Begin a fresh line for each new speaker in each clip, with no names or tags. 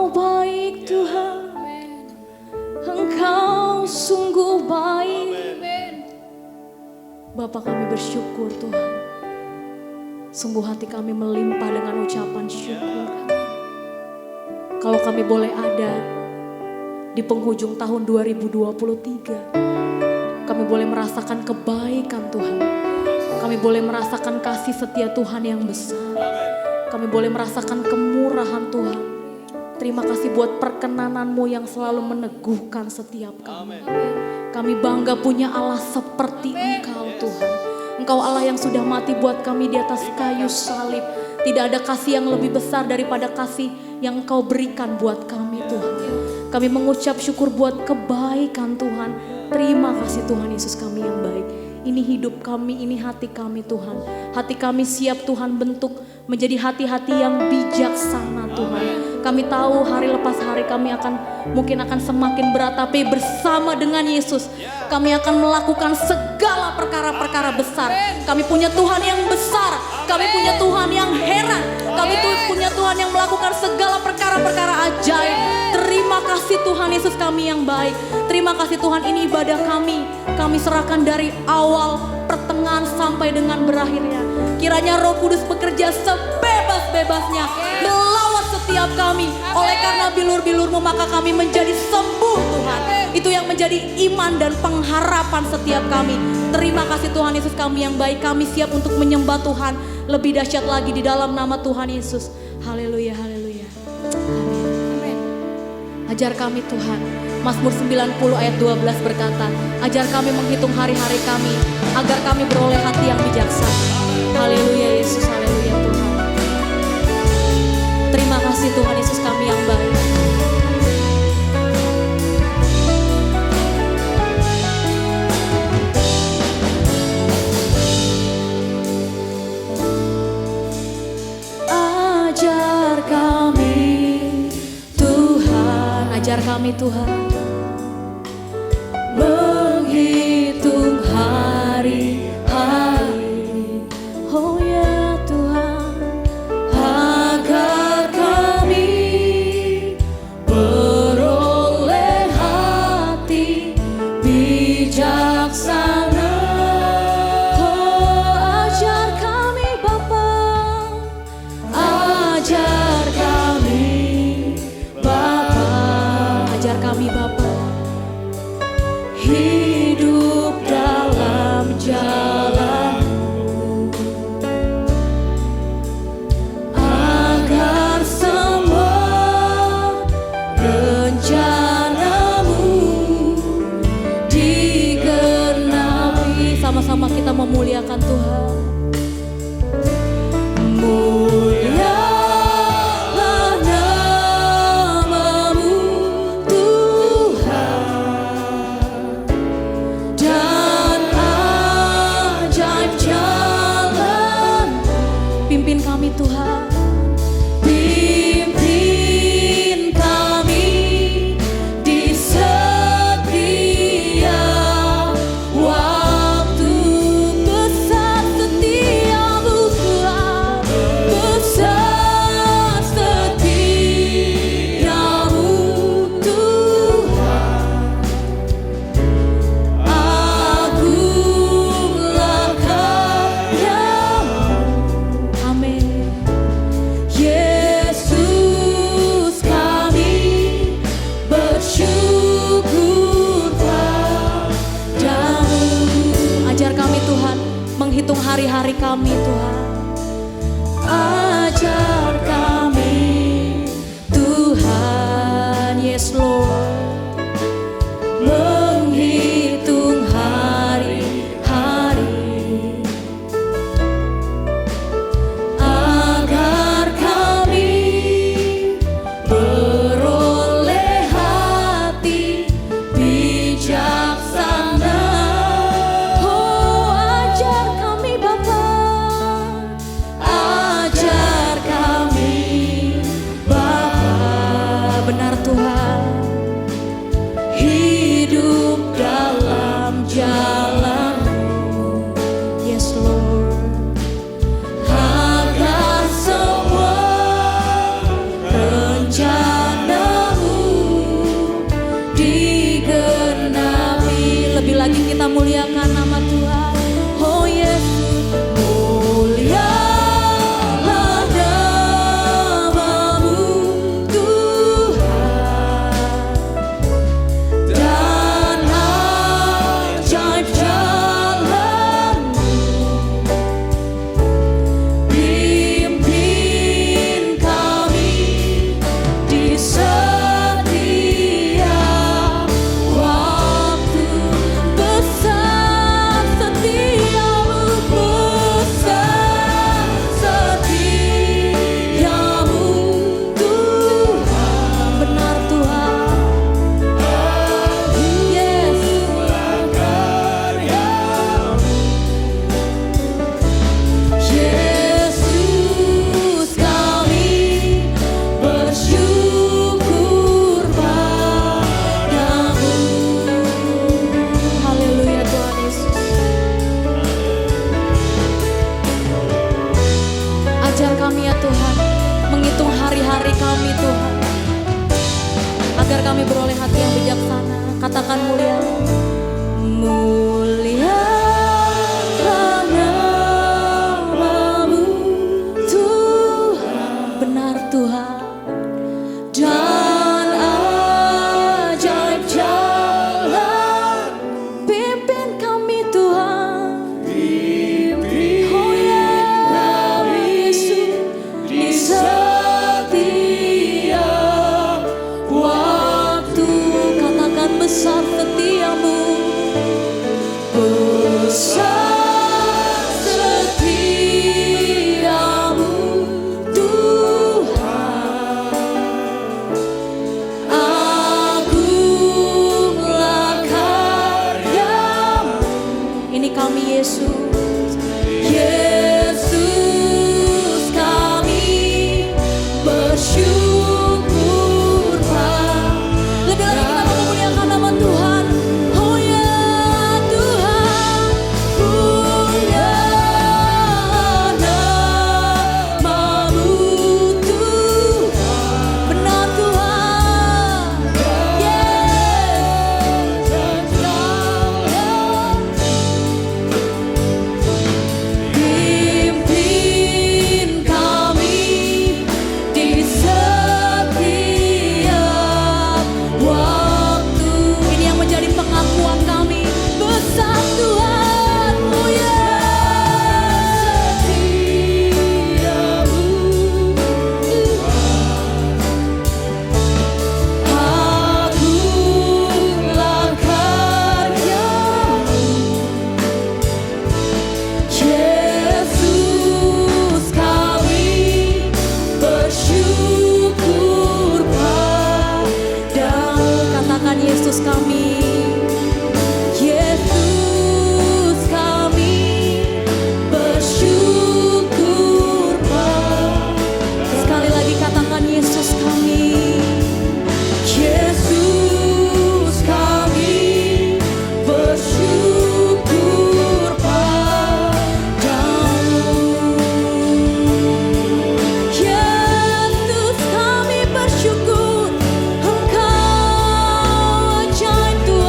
Engkau baik Tuhan, Engkau sungguh baik. Bapa, kami bersyukur Tuhan. Sungguh hati kami melimpah dengan ucapan syukur. Kalau kami boleh ada di penghujung tahun 2023, kami boleh merasakan kebaikan Tuhan. Kami boleh merasakan kasih setia Tuhan yang besar. Kami boleh merasakan kemurahan Tuhan. Terima kasih buat perkenanan-Mu yang selalu meneguhkan setiap kami. Kami bangga punya Allah seperti Engkau Tuhan. Engkau Allah yang sudah mati buat kami di atas kayu salib. Tidak ada kasih yang lebih besar daripada kasih yang Engkau berikan buat kami Tuhan. Kami mengucap syukur buat kebaikan Tuhan. Terima kasih Tuhan Yesus, kami yang baik. Ini hidup kami, ini hati kami Tuhan. Hati kami siap Tuhan bentuk menjadi hati-hati yang bijaksana Tuhan. Kami tahu hari lepas hari kami mungkin akan semakin berat, tapi bersama dengan Yesus kami akan melakukan segala perkara-perkara besar. Kami punya Tuhan yang besar, kami punya Tuhan yang heran, kami punya Tuhan yang melakukan segala perkara-perkara ajaib. Terima kasih Tuhan Yesus, kami yang baik. Terima kasih Tuhan, ini ibadah kami. Kami serahkan dari awal, pertengahan sampai dengan berakhirnya. Kiranya Roh Kudus bekerja sebebas-bebasnya melawat setiap kami. Oleh karena bilur-bilur-Mu maka kami menjadi sembuh Tuhan. Itu yang menjadi iman dan pengharapan setiap kami. Terima kasih Tuhan Yesus, kami yang baik. Kami siap untuk menyembah Tuhan lebih dahsyat lagi di dalam nama Tuhan Yesus. Haleluya, haleluya. Amin. Ajar kami Tuhan. Mazmur 90 ayat 12 berkata, ajar kami menghitung hari-hari kami agar kami beroleh hati yang bijaksana. Haleluya Yesus, haleluya Tuhan. Terima kasih Tuhan Yesus, kami yang baik. Ajar kami Tuhan, ajar kami Tuhan. Menghitung hari-hari, oh ya Tuhan, agar kami beroleh hati bijaksana. Oh, ajar kami Bapa, ajar kami Bapa, ajar kami Bapa. Hidup dalam jalan-Mu, agar semua rencana-Mu digenapi. Sama-sama kita memuliakan Tuhan. Mulialah nama-Mu Tuhan, dan ajaib jalan. Pimpin kami Tuhan, pimpin kami di setiap waktu. Besar setiap-Mu Tuhan, besar setiap-Mu Tuhan. Agunglah karya-Mu. Amin. Yesus, kami bersyukur padamu. Ajar kami Tuhan menghitung hari-hari kami Tuhan. Ajar kami Tuhan, yes Lord. Menghitung hari-hari agar kami beroleh hati bijaksana. Oh, ajar kami Bapa, kami beroleh hati yang bijaksana. Katakan mulia. Mulia namamu Tuhan. Benar Tuhan. Dan ajaib jalan pimpin kami Tuhan. Oh ya Yesus di setiap waktu. Katakan besar setiamu. Besar setiamu Tuhan. Agunglah karyamu. Ini kami Yesus. Yesus kami bersyukur Pak. Lebih lagi kita mau memuliakan nama Tuhan. Oh ya Tuhan, punya namamu Tuhan. Benar Tuhan. Pimpin kami di setiap waktu. Ini yang menjadi pengakuan kami. Besar Tuhan, oh ya. Setiamu agunglah karyamu. Yesus kami bersyukur padamu. Katakan Yesus kami. Yesus kami bersyukur padamu. Sekali lagi katakan Yesus kami. Yesus kami bersyukur padamu. Yesus kami bersyukur. Engkau ajaib Tuhan.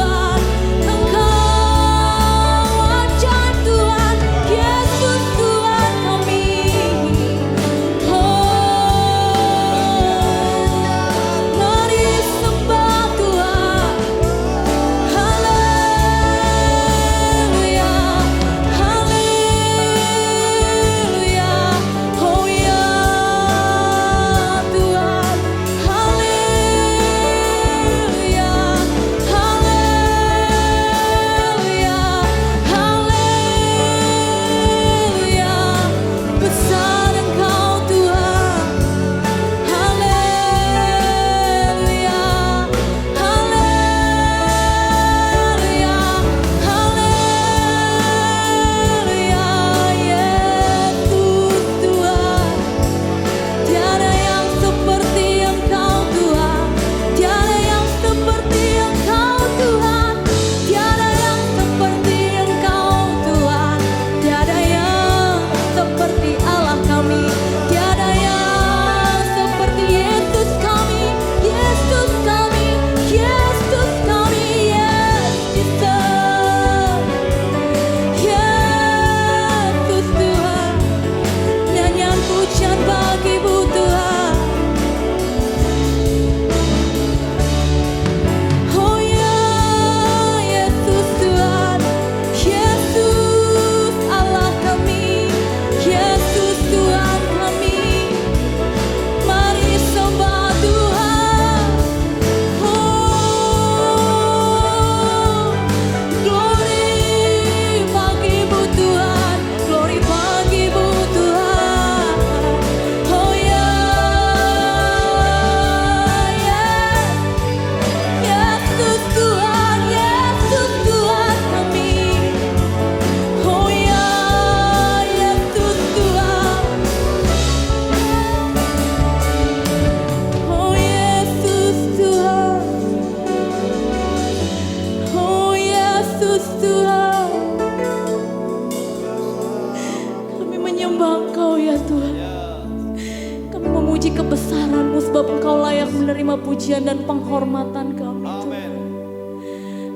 menerima pujian dan penghormatan kami Tuhan.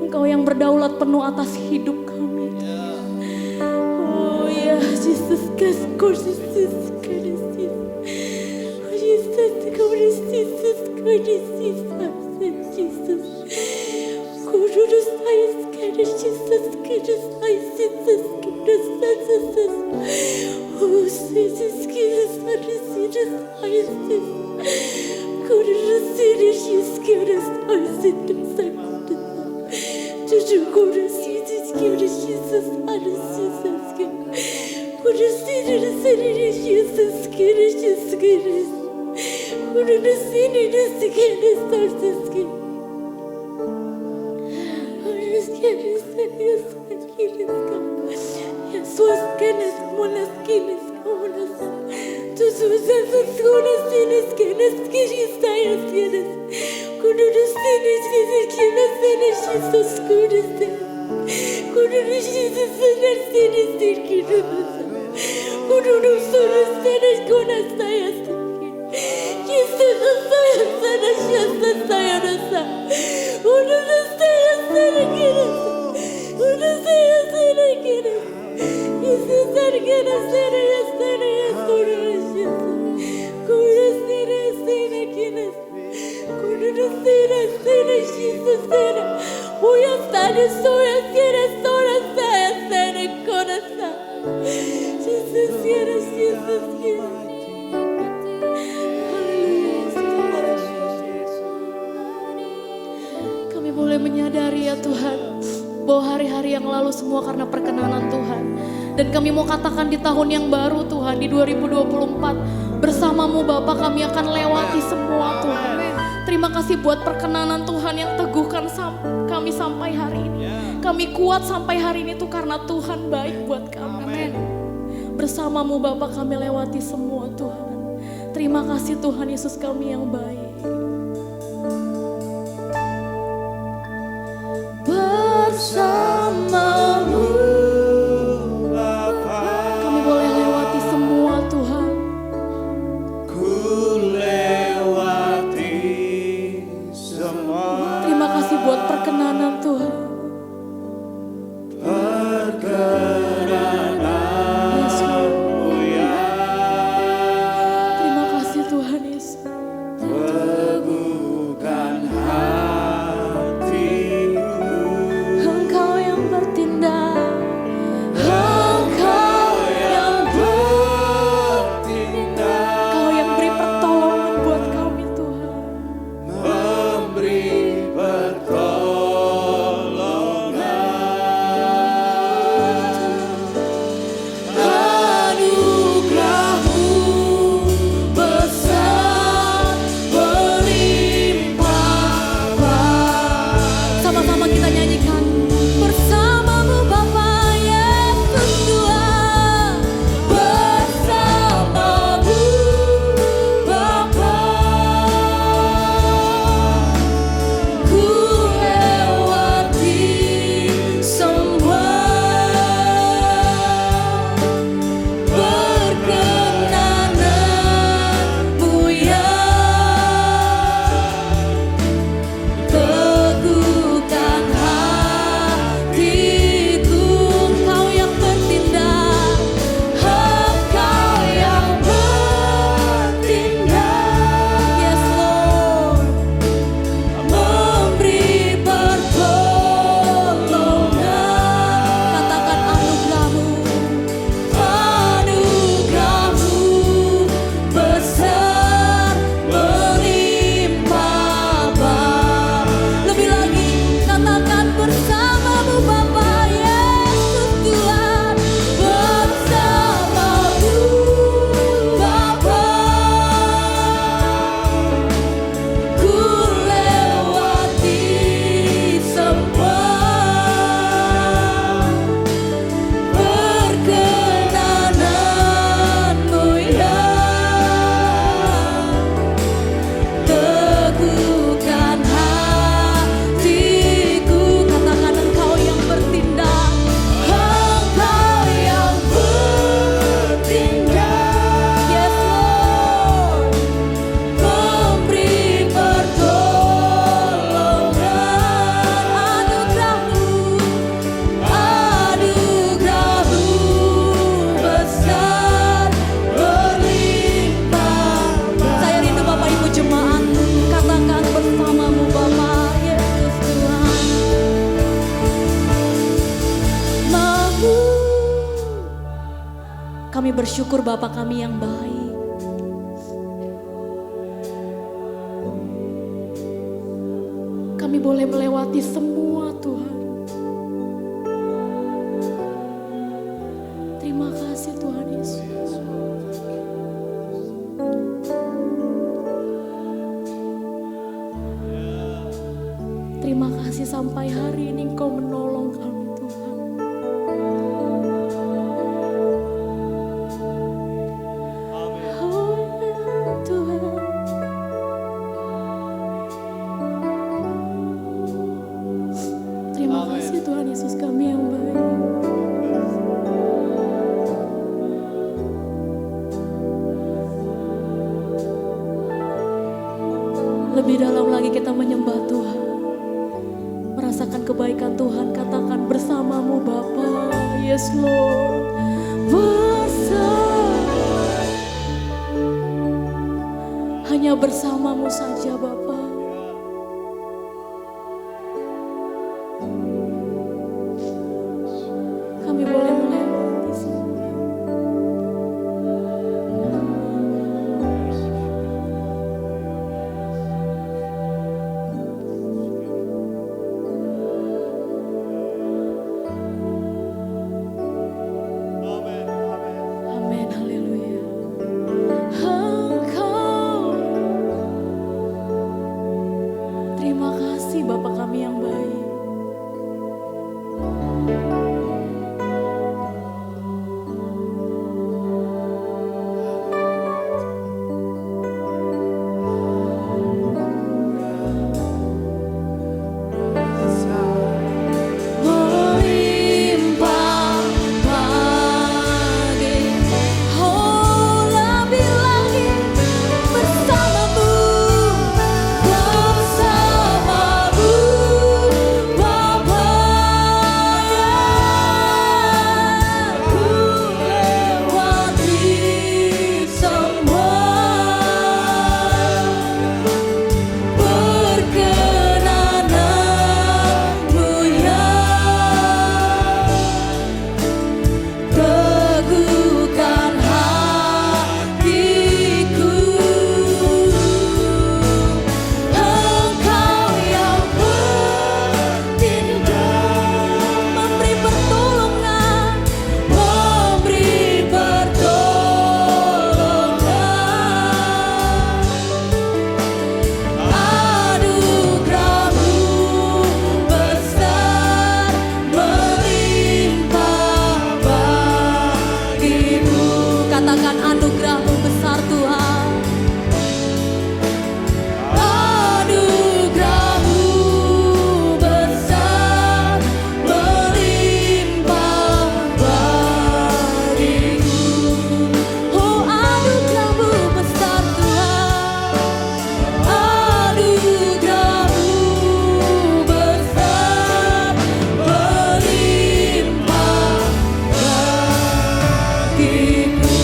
Engkau yang berdaulat penuh atas hidup kami. Oh ya, Jesus, Jesus, Jesus, kami boleh menyadari ya Tuhan, bahwa hari-hari yang lalu semua karena perkenanan Tuhan. Dan kami mau katakan di tahun yang baru Tuhan, di 2024, bersamamu Bapa kami akan lewati semua Tuhan. Terima kasih buat perkenanan Tuhan yang teguhkan kami sampai hari ini. Kami kuat sampai hari ini tuh karena Tuhan baik buat kami. Amin. Bersamamu Bapa kami lewati semua Tuhan. Terima kasih Tuhan Yesus kami yang baik. Bersamamu Bapa, kami boleh lewati semua Tuhan.
Ku lewati semua.
Terima kasih buat perkenanan Tuhan.
Perkenananmu ya.
Terima kasih Tuhan Yesus. bersyukur Bapa kami yang baik. Kami boleh melewati semua Tuhan. Terima kasih Tuhan Yesus. Terima kasih sampai hari ini Engkau menolong kami Tuhan. Terima kasih Tuhan Yesus kami yang baik. Lebih dalam lagi kita menyembah Tuhan. Merasakan kebaikan Tuhan, katakan bersamamu Bapa. Yes Lord. Bersama. Hanya bersamamu saja Bapa. Kami boleh melewati semua. Amin, haleluya. Engkau. Terima kasih Bapa kami yang baik. Melimpah pagi, oh lebih lagi bersamamu, Bapa ya, ku lewati semua, perkenananmu ya, teguhkan hatiku. Engkau yang bertindak, memberi pertolongan, memberi pertolongan. Anugerahmu besar melimpah bagimu. Katakan anugerahmu besar Tuhan. Anugerahmu besar melimpah bagiku. Oh anugerahmu besar Tuhan. Anugerahmu besar melimpah bagiku.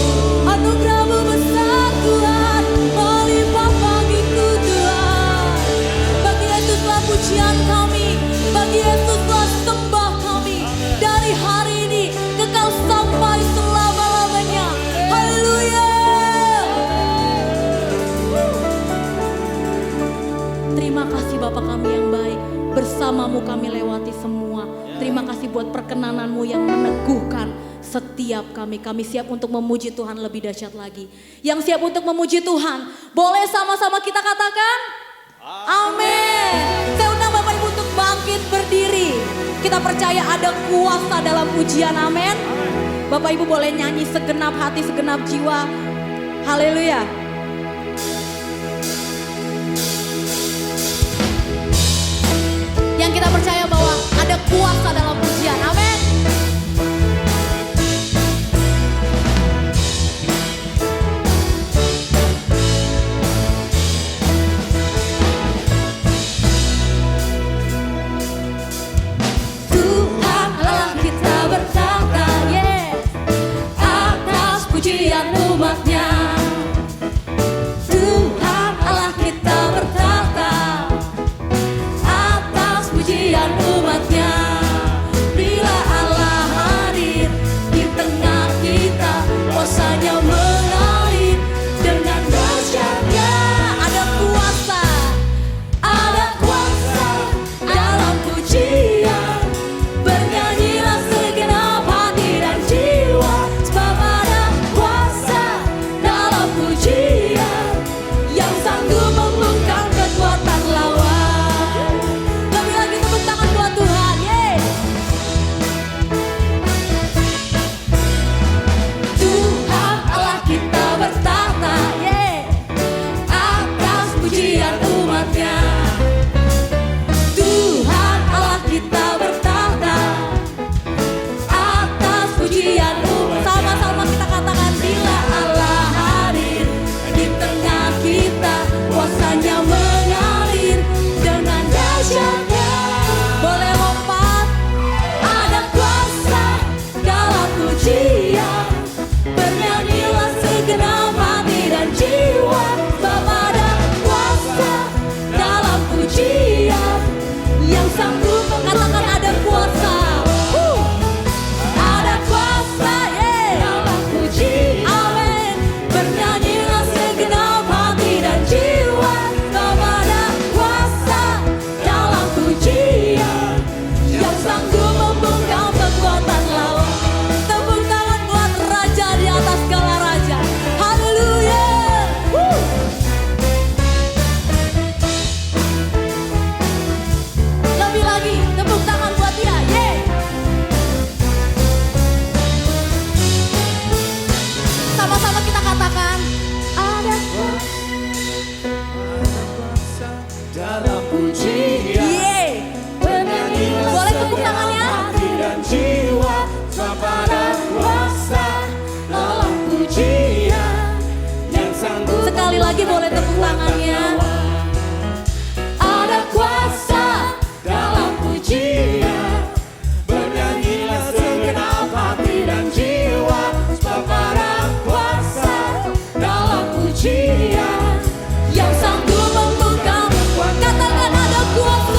Anugerahmu besar Tuhan melimpah bagiku Tuhan. Bagi Yesuslah pujian kami, bagi Yesuslah sembah kami dari hari ini kekal sampai selama-lamanya. Haleluya. Terima kasih Bapa kami yang baik, bersamamu kami lewati semua. Terima kasih buat perkenananmu yang meneguhkan setiap kami. Kami siap untuk memuji Tuhan lebih dahsyat lagi. Yang siap untuk memuji Tuhan, boleh sama-sama kita katakan? Amin. Saya undang Bapak Ibu untuk bangkit berdiri. Kita percaya ada kuasa dalam pujian, amin. Bapak Ibu boleh nyanyi segenap hati, segenap jiwa. Haleluya. Yang kita percaya bahwa ada kuasa dalam pujian, amin. Tuhan Allah kita bertata, yes, atas pujian umatnya.
pujian. Bernyanyilah
Boleh tepuk
segenap
tangannya?
hati dan jiwa kepada kuasa dalam pujian yang sanggup.
Sekali lagi boleh tepuk tangannya.
Ada kuasa dalam pujian. Bernyanyilah segenap hati dan jiwa kepada kuasa dalam pujian
Yang sanggup membuka, katakan ada kuasa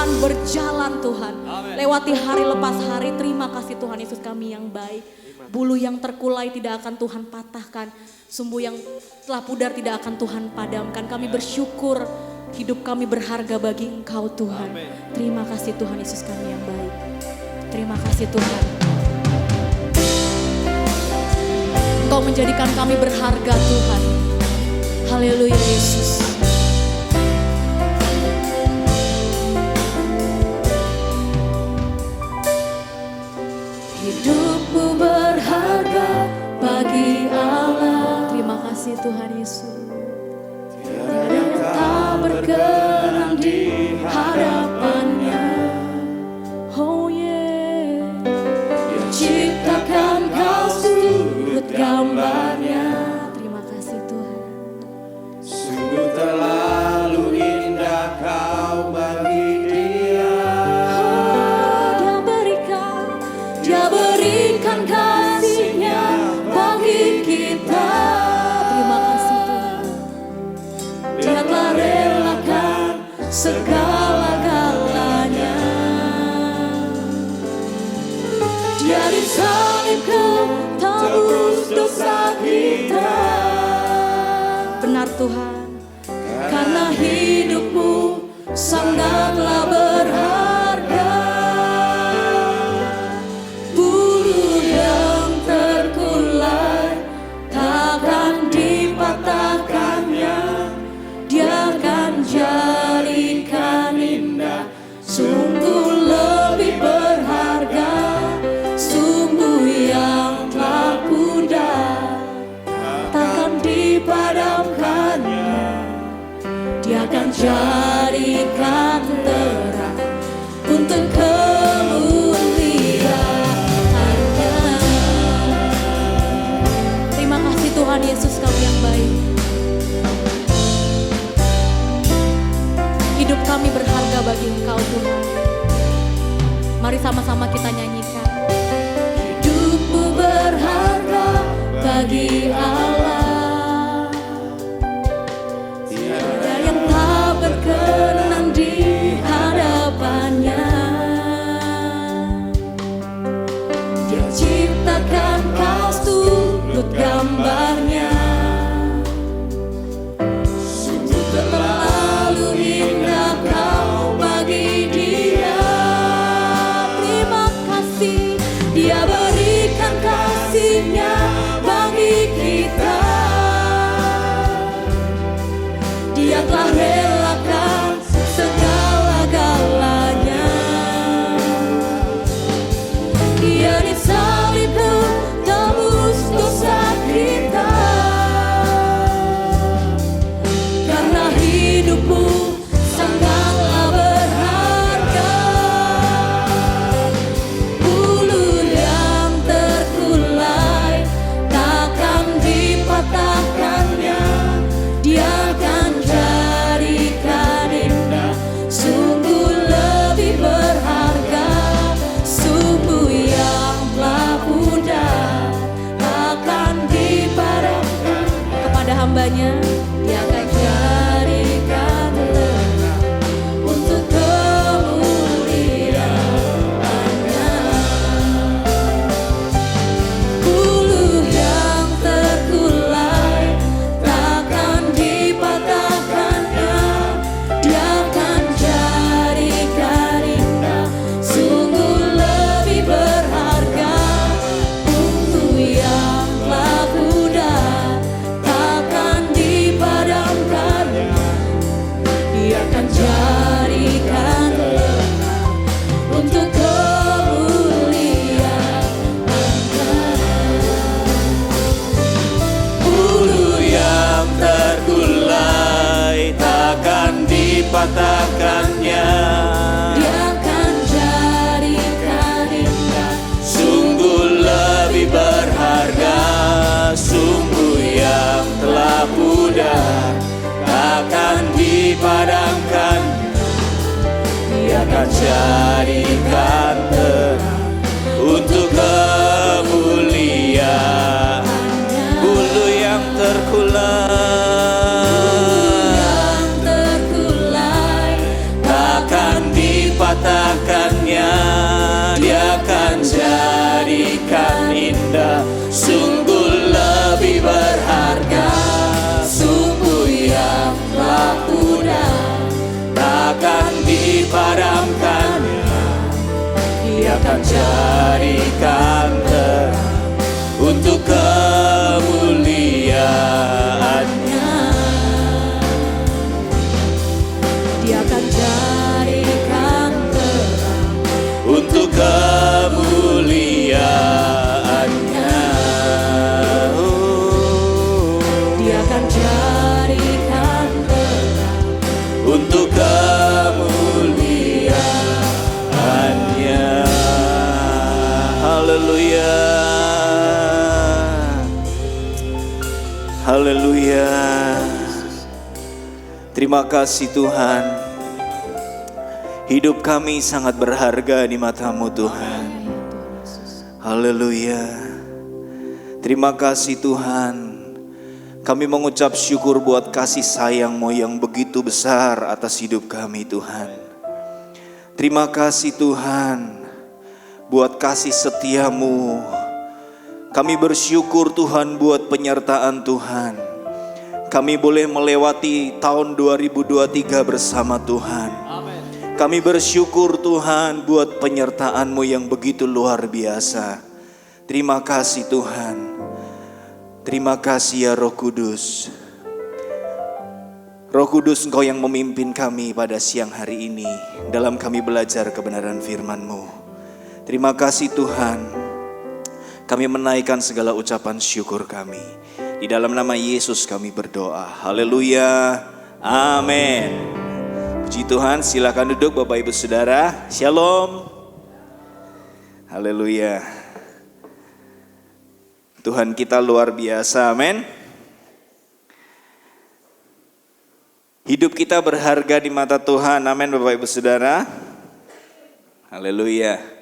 akan berjalan Tuhan. Lewati hari lepas hari, terima kasih Tuhan Yesus kami yang baik. Bulu yang terkulai tidak akan Tuhan patahkan. Sumbu yang telah pudar tidak akan Tuhan padamkan. Kami bersyukur hidup kami berharga bagi Engkau Tuhan. Terima kasih Tuhan Yesus kami yang baik. Terima kasih Tuhan. Engkau menjadikan kami berharga Tuhan. Haleluya Yesus.
Hidupmu berharga bagi Allah.
Terima kasih Tuhan Yesus.
Tiada yang tak berkenan di hadapannya.
Oh yeah.
Dia ciptakan kau sudut gambarnya.
Terima kasih Tuhan.
Sungguh terlalu indah kau bagi dia. Dia berikan kasih-Nya bagi kita.
Terima kasih Tuhan.
Dia telah relakan segala-galanya. Dia disalibkan tebus dosa kita.
Benar Tuhan.
Karena hidupmu sangatlah berharga. Bulu yang terkulai takkan dipatahkannya. Dia akan jadikan indah. Sungguh lebih berharga. Sumbu yang telah pudar takkan dipadamkannya. Dia akan jadikan terang untuk kemuliaan-Nya.
Terima kasih Tuhan Yesus kami yang baik. Hidup kami berharga bagi Engkau Tuhan. Mari sama-sama kita nyanyikan.
Hidupmu berharga bagi Allah. Tiada yang tak berkenan di hadapannya. Dia ciptakan kau sudut gambarnya. Sungguh terlalu indah kau bagi dia.
Terima kasih.
Dia berikan kasih-Nya bagi kita. Dia telah relakan segala-galanya. Dia disalibkan tebus dosa kita. Karena hidupmu sangatlah berharga. Bulu yang terkulai takkan dipatahkannya. Dia akan jadikan indah. Sungguh lebih berharga. Sumbu yang telah pudar takkan dipadamkan.
Kepada hambanya.
Dia akan jadikan terang untuk kemuliaan-Nya. Bulu yang terkulai takkan dipatahkannya. Dia akan jadikan indah. Sungguh lebih berharga. Untuk yang telah pudar takkan dipadamkannya. Dia akan jadikan terang untuk kemuliaan-Nya.
Bulu yang terkulai takkan dipatahkannya.
Dia akan jadikan indah.
Sungguh lebih berharga. Sumbu yang telah pudar takkan dipadamkan. Dia akan jadikan terang untuk kemuliaan. Bulu yang terkulai
Yang terkulai
takkan dipadamkan. dipadamkannya, Dia akan jadikan terang untuk kemuliaan-Nya.
Dia akan jadikan terang
Untuk kemuliaan-Nya.
Dia akan jadikan terang
Untuk kemuliaan-Nya. Haleluya. Haleluya. Terima kasih Tuhan. Hidup kami sangat berharga di mata-Mu Tuhan. Haleluya. Terima kasih Tuhan. Kami mengucap syukur buat kasih sayang-Mu yang begitu besar atas hidup kami Tuhan. Terima kasih Tuhan buat kasih setia-Mu. Kami bersyukur Tuhan buat penyertaan Tuhan. Kami boleh melewati tahun 2023 bersama Tuhan. Kami bersyukur Tuhan buat penyertaan-Mu yang begitu luar biasa. Terima kasih Tuhan. Terima kasih ya Roh Kudus. Roh Kudus, Engkau yang memimpin kami pada siang hari ini dalam kami belajar kebenaran firman-Mu. Terima kasih Tuhan. Kami menaikkan segala ucapan syukur kami. Di dalam nama Yesus kami berdoa. Haleluya. Amin. Puji Tuhan, silakan duduk Bapak Ibu Saudara. Shalom. Haleluya. Tuhan kita luar biasa, amin. Hidup kita berharga di mata Tuhan, amin Bapak Ibu Saudara. Haleluya.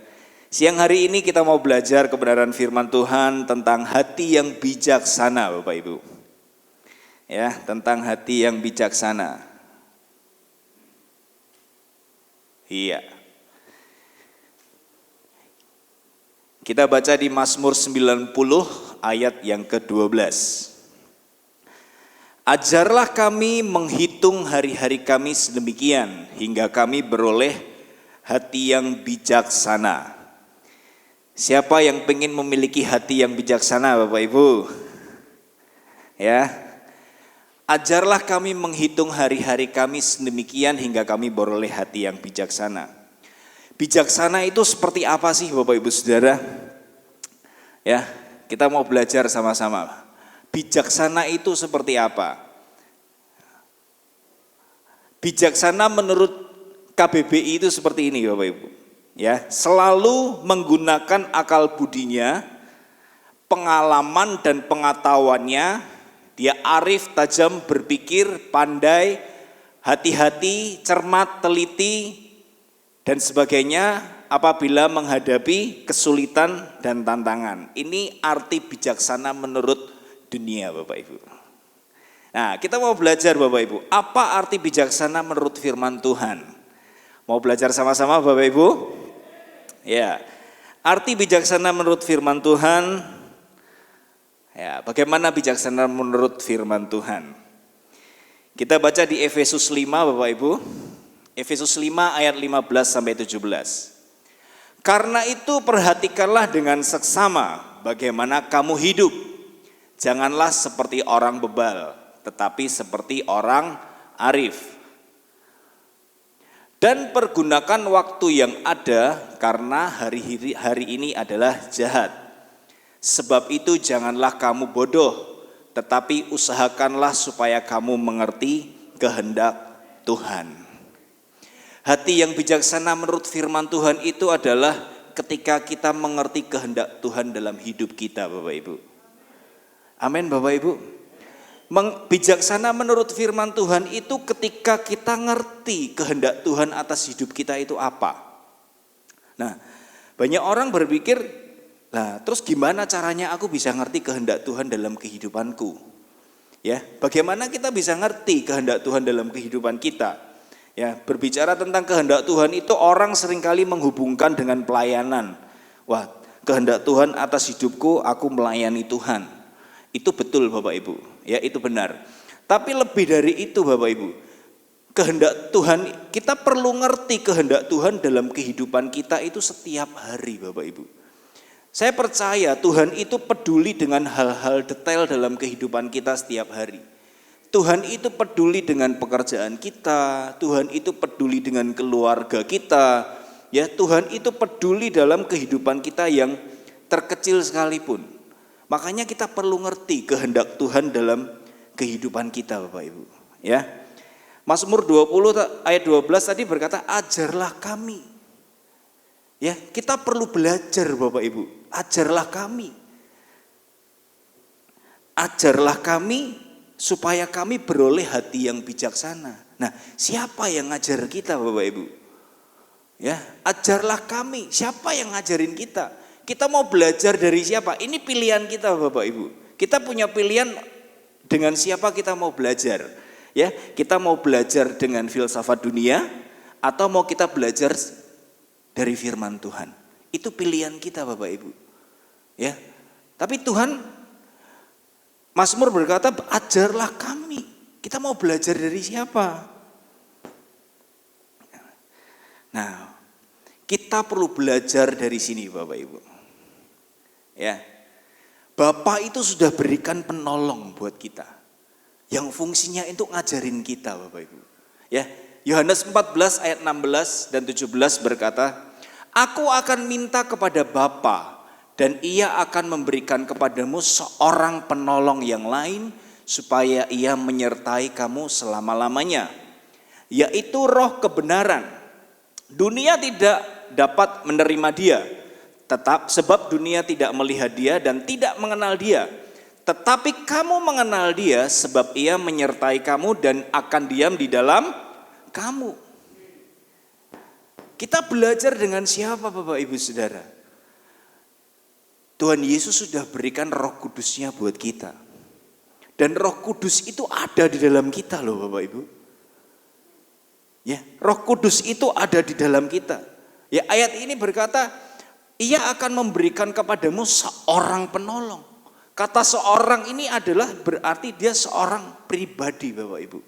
Siang hari ini kita mau belajar kebenaran firman Tuhan tentang hati yang bijaksana Bapak Ibu. Ya, tentang hati yang bijaksana. Iya. Kita baca di Mazmur 90 ayat yang ke-12. Ajarlah kami menghitung hari-hari kami sedemikian hingga kami beroleh hati yang bijaksana. Siapa yang pengen memiliki hati yang bijaksana Bapak Ibu? Ya. Ajarlah kami menghitung hari-hari kami sedemikian hingga kami beroleh hati yang bijaksana. Bijaksana itu seperti apa sih Bapak Ibu Saudara? Ya, kita mau belajar sama-sama. Bijaksana itu seperti apa? Bijaksana menurut KBBI itu seperti ini Bapak Ibu. Ya, selalu menggunakan akal budinya, pengalaman dan pengetahuannya, dia arif, tajam, berpikir, pandai, hati-hati, cermat, teliti, dan sebagainya apabila menghadapi kesulitan dan tantangan. Ini arti bijaksana menurut dunia Bapak Ibu. Nah, kita mau belajar Bapak Ibu, apa arti bijaksana menurut firman Tuhan? Mau belajar sama-sama Bapak Ibu? Ya, arti bijaksana menurut firman Tuhan. Ya, bagaimana bijaksana menurut firman Tuhan? Kita baca di Efesus 5 Bapak Ibu. Efesus 5 ayat 15 sampai 17. Karena itu perhatikanlah dengan seksama bagaimana kamu hidup. Janganlah seperti orang bebal, tetapi seperti orang arif. Dan pergunakan waktu yang ada karena hari ini adalah jahat. Sebab itu janganlah kamu bodoh, tetapi usahakanlah supaya kamu mengerti kehendak Tuhan. Hati yang bijaksana menurut firman Tuhan itu adalah ketika kita mengerti kehendak Tuhan dalam hidup kita Bapak Ibu. Amin Bapak Ibu. Bijaksana menurut firman Tuhan itu ketika kita ngerti kehendak Tuhan atas hidup kita itu apa. Nah, banyak orang berpikir, lah terus gimana caranya aku bisa ngerti kehendak Tuhan dalam kehidupanku? Ya, bagaimana kita bisa ngerti kehendak Tuhan dalam kehidupan kita? Ya, berbicara tentang kehendak Tuhan itu orang seringkali menghubungkan dengan pelayanan. Wah, kehendak Tuhan atas hidupku, aku melayani Tuhan. Itu betul Bapak Ibu, ya itu benar. Tapi lebih dari itu Bapak Ibu, kehendak Tuhan, kita perlu ngerti kehendak Tuhan dalam kehidupan kita itu setiap hari, Bapak Ibu. Saya percaya Tuhan itu peduli dengan hal-hal detail dalam kehidupan kita setiap hari. Tuhan itu peduli dengan pekerjaan kita, Tuhan itu peduli dengan keluarga kita, ya Tuhan itu peduli dalam kehidupan kita yang terkecil sekalipun. Makanya kita perlu ngerti kehendak Tuhan dalam kehidupan kita, Bapak Ibu, ya. Mazmur 20 ayat 12 tadi berkata, ajarlah kami. Ya, kita perlu belajar, Bapak Ibu. Ajarlah kami. Ajarlah kami supaya kami beroleh hati yang bijaksana. Nah, siapa yang ngajar kita, Bapak Ibu? Ya, ajarlah kami. Siapa yang ngajarin kita? Kita mau belajar dari siapa? Ini pilihan kita, Bapak Ibu. Kita punya pilihan dengan siapa kita mau belajar. Ya, kita mau belajar dengan filsafat dunia atau mau kita belajar dari firman Tuhan. Itu pilihan kita, Bapak Ibu. Ya. Tapi Tuhan, Mazmur berkata, ajarlah kami. Kita mau belajar dari siapa? Nah, kita perlu belajar dari sini, Bapak Ibu. Ya. Bapak itu sudah berikan penolong buat kita. Yang fungsinya itu ngajarin kita, Bapak Ibu. Ya, Yohanes 14 ayat 16 dan 17 berkata, aku akan minta kepada Bapa dan ia akan memberikan kepadamu seorang penolong yang lain supaya ia menyertai kamu selama-lamanya, yaitu Roh kebenaran. Dunia tidak dapat menerima dia, sebab dunia tidak melihat dia dan tidak mengenal dia. Tetapi kamu mengenal dia sebab ia menyertai kamu dan akan diam di dalam kamu. Kita belajar dengan siapa, Bapak Ibu Saudara? Tuhan Yesus sudah berikan Roh Kudusnya buat kita. Dan Roh Kudus itu ada di dalam kita loh, Bapak Ibu. Ya, Roh Kudus itu ada di dalam kita. Ya, ayat ini berkata, ia akan memberikan kepadamu seorang penolong. Kata seorang ini adalah berarti dia seorang pribadi, Bapak Ibu.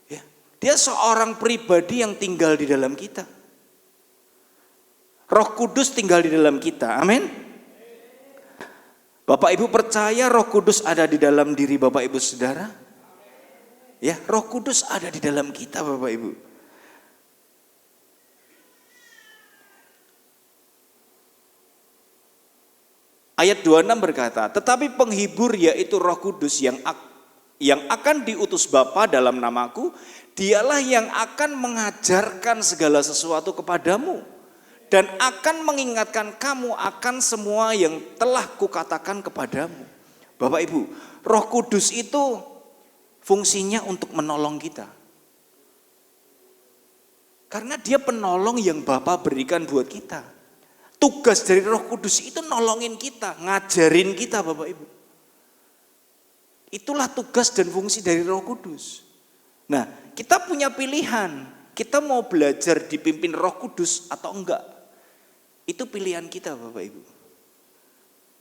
Ya, dia seorang pribadi yang tinggal di dalam kita. Roh Kudus tinggal di dalam kita, amin. Bapak Ibu percaya Roh Kudus ada di dalam diri Bapak Ibu Saudara? Ya, Roh Kudus ada di dalam kita, Bapak Ibu. Ayat 26 berkata, tetapi penghibur yaitu Roh Kudus yang akan diutus Bapa dalam namaku, dialah yang akan mengajarkan segala sesuatu kepadamu dan akan mengingatkan kamu akan semua yang telah kukatakan kepadamu. Bapak Ibu, Roh Kudus itu fungsinya untuk menolong kita. Karena dia penolong yang Bapa berikan buat kita. Tugas dari Roh Kudus itu nolongin kita, ngajarin kita, Bapak Ibu. Itulah tugas dan fungsi dari Roh Kudus. Nah, kita punya pilihan. Kita mau belajar dipimpin Roh Kudus atau enggak. Itu pilihan kita, Bapak Ibu.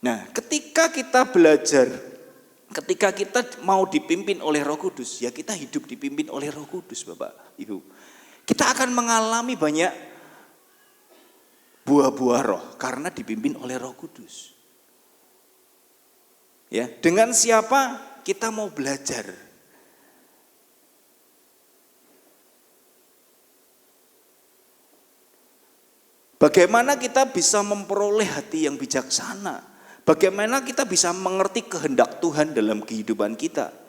Nah, ketika kita belajar, ketika kita mau dipimpin oleh Roh Kudus, ya kita hidup dipimpin oleh Roh Kudus, Bapak Ibu. Kita akan mengalami banyak buah-buah roh karena dipimpin oleh Roh Kudus. Ya, dengan siapa kita mau belajar? Bagaimana kita bisa memperoleh hati yang bijaksana? Bagaimana kita bisa mengerti kehendak Tuhan dalam kehidupan kita?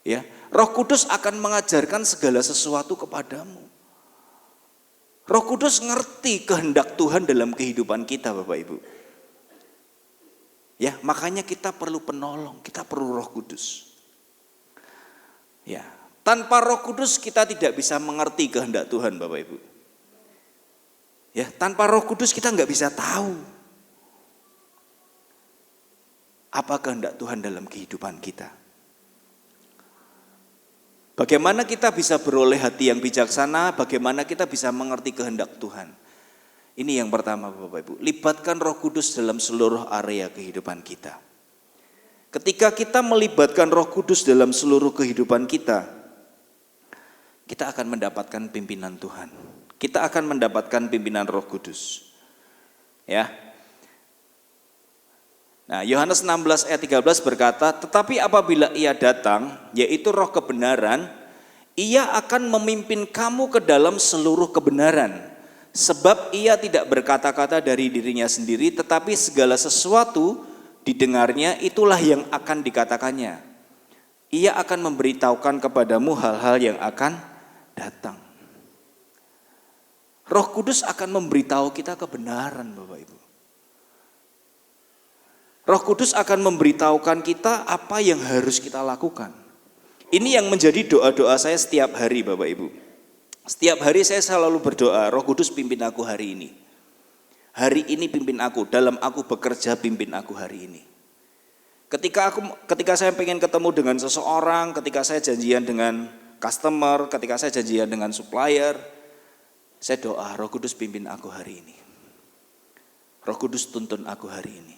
Ya, Roh Kudus akan mengajarkan segala sesuatu kepadamu. Roh Kudus ngerti kehendak Tuhan dalam kehidupan kita, Bapak Ibu. Ya, makanya kita perlu penolong, kita perlu Roh Kudus. Ya, tanpa Roh Kudus kita tidak bisa mengerti kehendak Tuhan, Bapak Ibu. Ya, tanpa Roh Kudus kita nggak bisa tahu apa kehendak Tuhan dalam kehidupan kita. Bagaimana kita bisa beroleh hati yang bijaksana, bagaimana kita bisa mengerti kehendak Tuhan. Ini yang pertama Bapak Ibu, libatkan Roh Kudus dalam seluruh area kehidupan kita. Ketika kita melibatkan Roh Kudus dalam seluruh kehidupan kita akan mendapatkan pimpinan Tuhan. Kita akan mendapatkan pimpinan Roh Kudus. Ya. Nah, Yohanes 16 ayat 13 berkata, tetapi apabila Ia datang, yaitu Roh kebenaran, Ia akan memimpin kamu ke dalam seluruh kebenaran. Sebab Ia tidak berkata-kata dari dirinya sendiri, tetapi segala sesuatu didengarnya itulah yang akan dikatakannya. Ia akan memberitahukan kepadamu hal-hal yang akan datang. Roh Kudus akan memberitahu kita kebenaran Bapak Ibu. Roh Kudus akan memberitahukan kita apa yang harus kita lakukan. Ini yang menjadi doa-doa saya setiap hari Bapak Ibu. Setiap hari saya selalu berdoa, Roh Kudus pimpin aku hari ini. Hari ini pimpin aku, dalam aku bekerja pimpin aku hari ini. Ketika saya pengen ketemu dengan seseorang, ketika saya janjian dengan customer, ketika saya janjian dengan supplier, saya doa, Roh Kudus pimpin aku hari ini. Roh Kudus tuntun aku hari ini.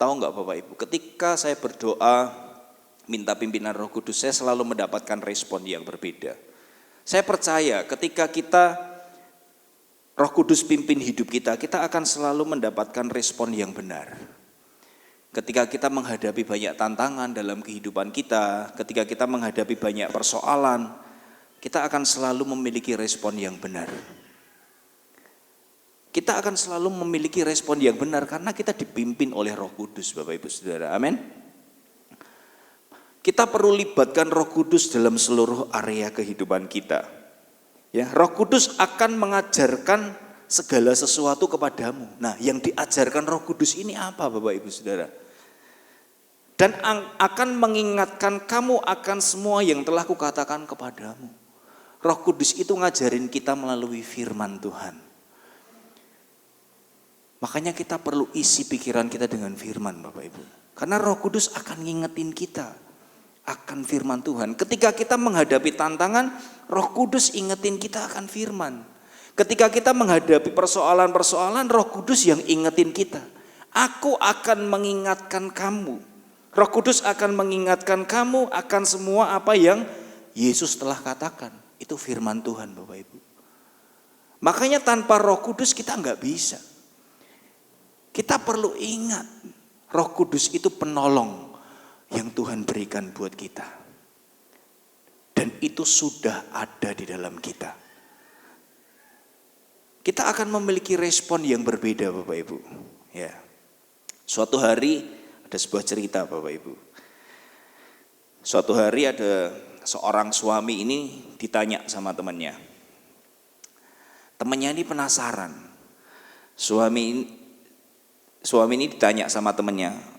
Tahu enggak Bapak Ibu, ketika saya berdoa minta pimpinan Roh Kudus, saya selalu mendapatkan respon yang berbeda. Saya percaya ketika kita Roh Kudus pimpin hidup kita, kita akan selalu mendapatkan respon yang benar. Ketika kita menghadapi banyak tantangan dalam kehidupan kita, ketika kita menghadapi banyak persoalan, kita akan selalu memiliki respon yang benar. Kita akan selalu memiliki respon yang benar karena kita dipimpin oleh Roh Kudus, Bapak Ibu Saudara. Amin. Kita perlu libatkan Roh Kudus dalam seluruh area kehidupan kita. Ya, Roh Kudus akan mengajarkan segala sesuatu kepadamu. Nah, yang diajarkan Roh Kudus ini apa Bapak Ibu Saudara? Dan akan mengingatkan kamu akan semua yang telah kukatakan kepadamu. Roh Kudus itu ngajarin kita melalui firman Tuhan. Makanya kita perlu isi pikiran kita dengan firman Bapak Ibu. Karena Roh Kudus akan ngingetin kita akan firman Tuhan. Ketika kita menghadapi tantangan, Roh Kudus ingetin kita akan firman. Ketika kita menghadapi persoalan-persoalan, Roh Kudus yang ingetin kita. Aku akan mengingatkan kamu. Roh Kudus akan mengingatkan kamu akan semua apa yang Yesus telah katakan. Itu firman Tuhan Bapak Ibu. Makanya tanpa Roh Kudus kita nggak bisa. Kita perlu ingat, Roh Kudus itu penolong yang Tuhan berikan buat kita. Dan itu sudah ada di dalam kita. Kita akan memiliki respon yang berbeda Bapak Ibu. Ya. Suatu hari ada sebuah cerita Bapak Ibu. Suatu hari ada seorang suami ini ditanya sama temannya. Temannya ini penasaran. Suami ini ditanya sama temannya,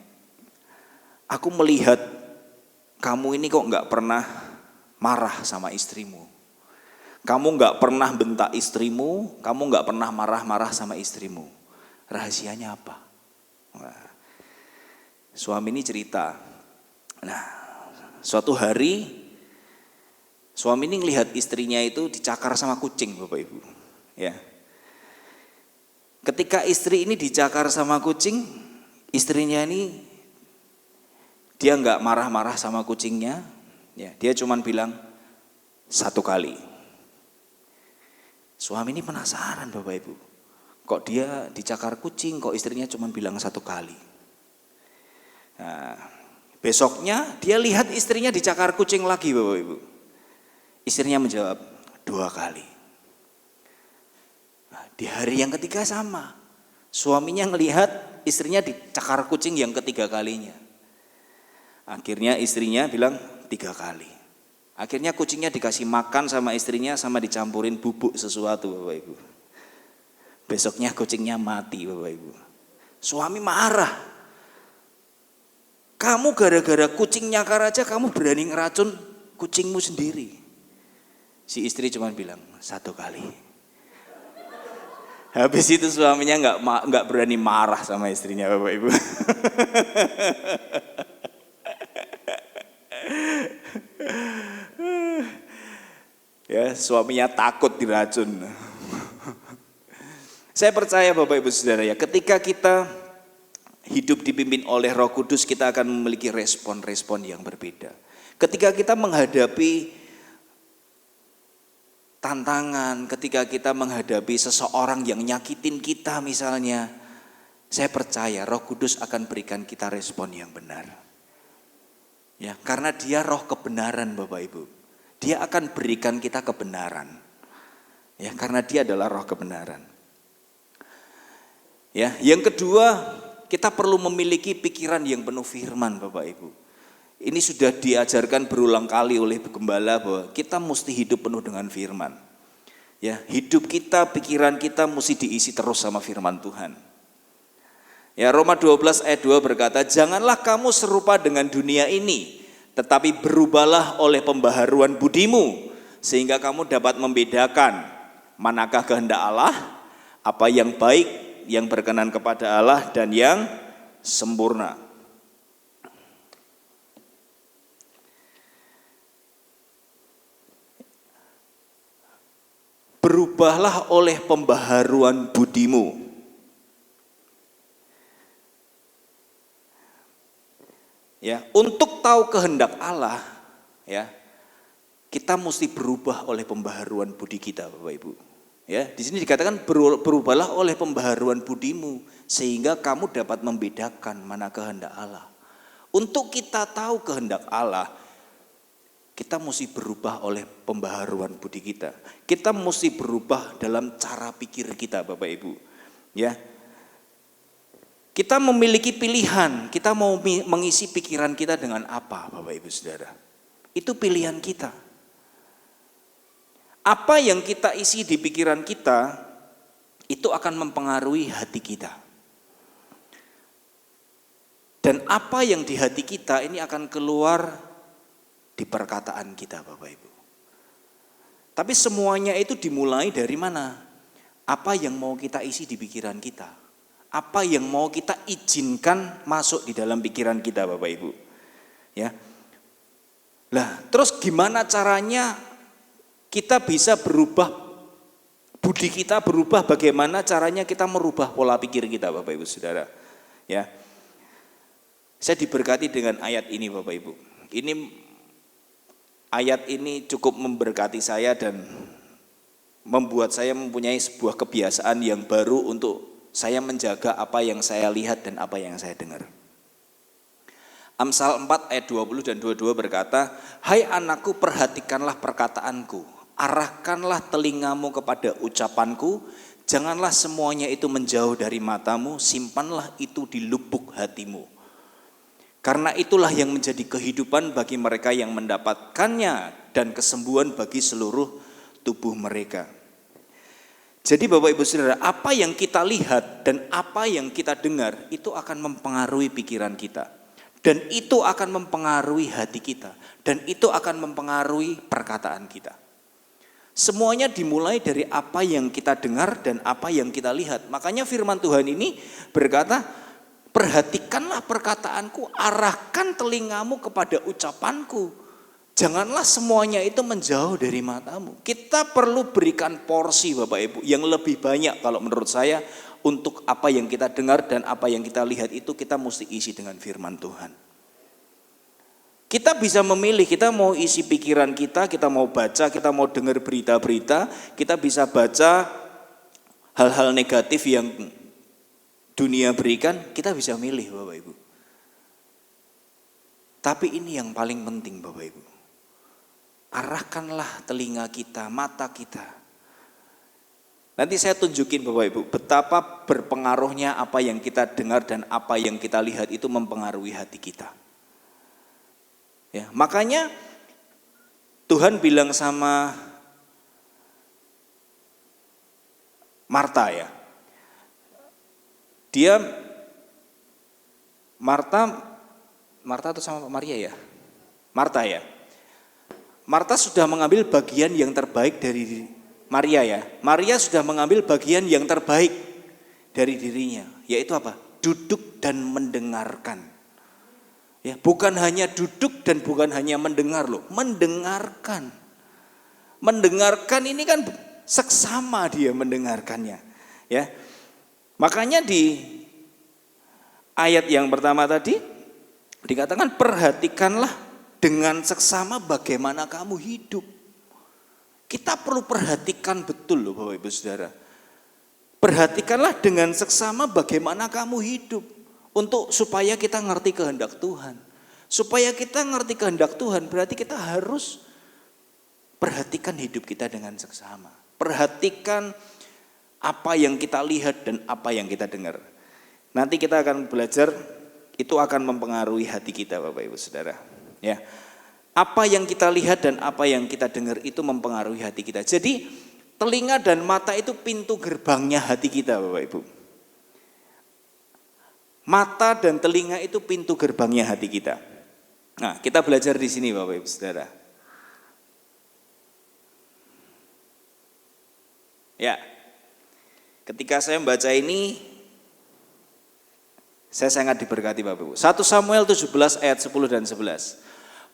aku melihat kamu ini kok nggak pernah marah sama istrimu. Kamu nggak pernah bentak istrimu, kamu nggak pernah marah-marah sama istrimu. Rahasianya apa? Nah, suami ini cerita. Nah, suatu hari suami ini ngelihat istrinya itu dicakar sama kucing, Bapak Ibu. Ya. Ketika istri ini dicakar sama kucing, istrinya ini dia nggak marah-marah sama kucingnya, ya, dia cuman bilang 1 kali. Suami ini penasaran Bapak Ibu, kok dia dicakar kucing, kok istrinya cuman bilang 1 kali. Nah, besoknya dia lihat istrinya dicakar kucing lagi Bapak Ibu. Istrinya menjawab 2 kali. Nah, di hari yang ketiga sama, suaminya ngelihat istrinya dicakar kucing yang ketiga kalinya. Akhirnya istrinya bilang 3 kali. Akhirnya kucingnya dikasih makan sama istrinya sama dicampurin bubuk sesuatu Bapak Ibu. Besoknya kucingnya mati Bapak Ibu. Suami marah. Kamu gara-gara kucing nyakar aja kamu berani ngeracun kucingmu sendiri. Si istri cuma bilang 1 kali. Habis itu suaminya nggak berani marah sama istrinya Bapak Ibu. Ya, suaminya takut diracun. Saya percaya Bapak Ibu Saudara ya, ketika kita hidup dipimpin oleh Roh Kudus, kita akan memiliki respon-respon yang berbeda. Ketika kita menghadapi tantangan, ketika kita menghadapi seseorang yang nyakitin kita misalnya, saya percaya Roh Kudus akan berikan kita respon yang benar. Ya, karena Dia Roh kebenaran Bapak Ibu. Dia akan berikan kita kebenaran. Ya, karena Dia adalah Roh kebenaran. Ya, yang kedua, kita perlu memiliki pikiran yang penuh firman Bapak Ibu. Ini sudah diajarkan berulang kali oleh gembala bahwa kita mesti hidup penuh dengan firman. Ya, hidup kita, pikiran kita mesti diisi terus sama firman Tuhan. Ya, Roma 12 ayat 2 berkata, "Janganlah kamu serupa dengan dunia ini, tetapi berubahlah oleh pembaharuan budimu, sehingga kamu dapat membedakan manakah kehendak Allah, apa yang baik, yang berkenan kepada Allah, dan yang sempurna." Berubahlah oleh pembaharuan budimu. Ya, untuk tahu kehendak Allah, ya, kita mesti berubah oleh pembaharuan budi kita, Bapak Ibu. Ya, di sini dikatakan berubahlah oleh pembaharuan budimu, sehingga kamu dapat membedakan mana kehendak Allah. Untuk kita tahu kehendak Allah, kita mesti berubah oleh pembaharuan budi kita. Kita mesti berubah dalam cara pikir kita, Bapak Ibu. Ya, kita memiliki pilihan, kita mau mengisi pikiran kita dengan apa, Bapak Ibu Saudara. Itu pilihan kita. Apa yang kita isi di pikiran kita, itu akan mempengaruhi hati kita. Dan apa yang di hati kita ini akan keluar di perkataan kita, Bapak Ibu. Tapi semuanya itu dimulai dari mana? Apa yang mau kita isi di pikiran kita? Apa yang mau kita izinkan masuk di dalam pikiran kita, Bapak Ibu? Ya. Lah, terus gimana caranya kita bisa berubah, budi kita berubah, bagaimana caranya kita merubah pola pikir kita, Bapak Ibu Saudara. Ya, saya diberkati dengan ayat ini, Bapak Ibu. Ayat ini cukup memberkati saya dan membuat saya mempunyai sebuah kebiasaan yang baru untuk saya menjaga apa yang saya lihat dan apa yang saya dengar. Amsal 4 ayat 20 dan 22 berkata, "Hai anakku, perhatikanlah perkataanku. Arahkanlah telingamu kepada ucapanku, janganlah semuanya itu menjauh dari matamu, simpanlah itu di lubuk hatimu. Karena itulah yang menjadi kehidupan bagi mereka yang mendapatkannya dan kesembuhan bagi seluruh tubuh mereka." Jadi Bapak Ibu Saudara, apa yang kita lihat dan apa yang kita dengar itu akan mempengaruhi pikiran kita. Dan itu akan mempengaruhi hati kita. Dan itu akan mempengaruhi perkataan kita. Semuanya dimulai dari apa yang kita dengar dan apa yang kita lihat. Makanya firman Tuhan ini berkata, "Perhatikanlah perkataanku, arahkan telingamu kepada ucapanku. Janganlah semuanya itu menjauh dari matamu." Kita perlu berikan porsi, Bapak Ibu, yang lebih banyak kalau menurut saya untuk apa yang kita dengar dan apa yang kita lihat itu kita mesti isi dengan firman Tuhan. Kita bisa memilih, kita mau isi pikiran kita mau baca, kita mau dengar berita-berita, kita bisa baca hal-hal negatif yang dunia berikan, kita bisa milih, Bapak Ibu. Tapi ini yang paling penting, Bapak Ibu. Arahkanlah telinga kita, mata kita. Nanti saya tunjukin Bapak Ibu, betapa berpengaruhnya apa yang kita dengar dan apa yang kita lihat itu mempengaruhi hati kita. Ya, makanya Tuhan bilang sama Marta ya. Dia Marta atau sama Maria ya? Marta ya. Marta sudah mengambil bagian yang terbaik dari Maria ya. Maria sudah mengambil bagian yang terbaik dari dirinya, yaitu apa? Duduk dan mendengarkan. Ya, bukan hanya duduk dan bukan hanya mendengar loh, mendengarkan. Mendengarkan ini kan seksama dia mendengarkannya, ya. Makanya di ayat yang pertama tadi dikatakan perhatikanlah dengan seksama bagaimana kamu hidup. Kita perlu perhatikan betul loh Bapak Ibu Saudara. Perhatikanlah dengan seksama bagaimana kamu hidup. Supaya kita ngerti kehendak Tuhan. Supaya kita ngerti kehendak Tuhan berarti kita harus perhatikan hidup kita dengan seksama. Perhatikan apa yang kita lihat dan apa yang kita dengar. Nanti kita akan belajar, itu akan mempengaruhi hati kita Bapak Ibu Saudara. Ya. Apa yang kita lihat dan apa yang kita dengar itu mempengaruhi hati kita. Jadi telinga dan mata itu pintu gerbangnya hati kita Bapak Ibu. Mata dan telinga itu pintu gerbangnya hati kita. Nah, kita belajar di sini Bapak Ibu Saudara. Ya. Ketika saya membaca ini, saya sangat diberkati Bapak Ibu. 1 Samuel 17 ayat 10 dan 11.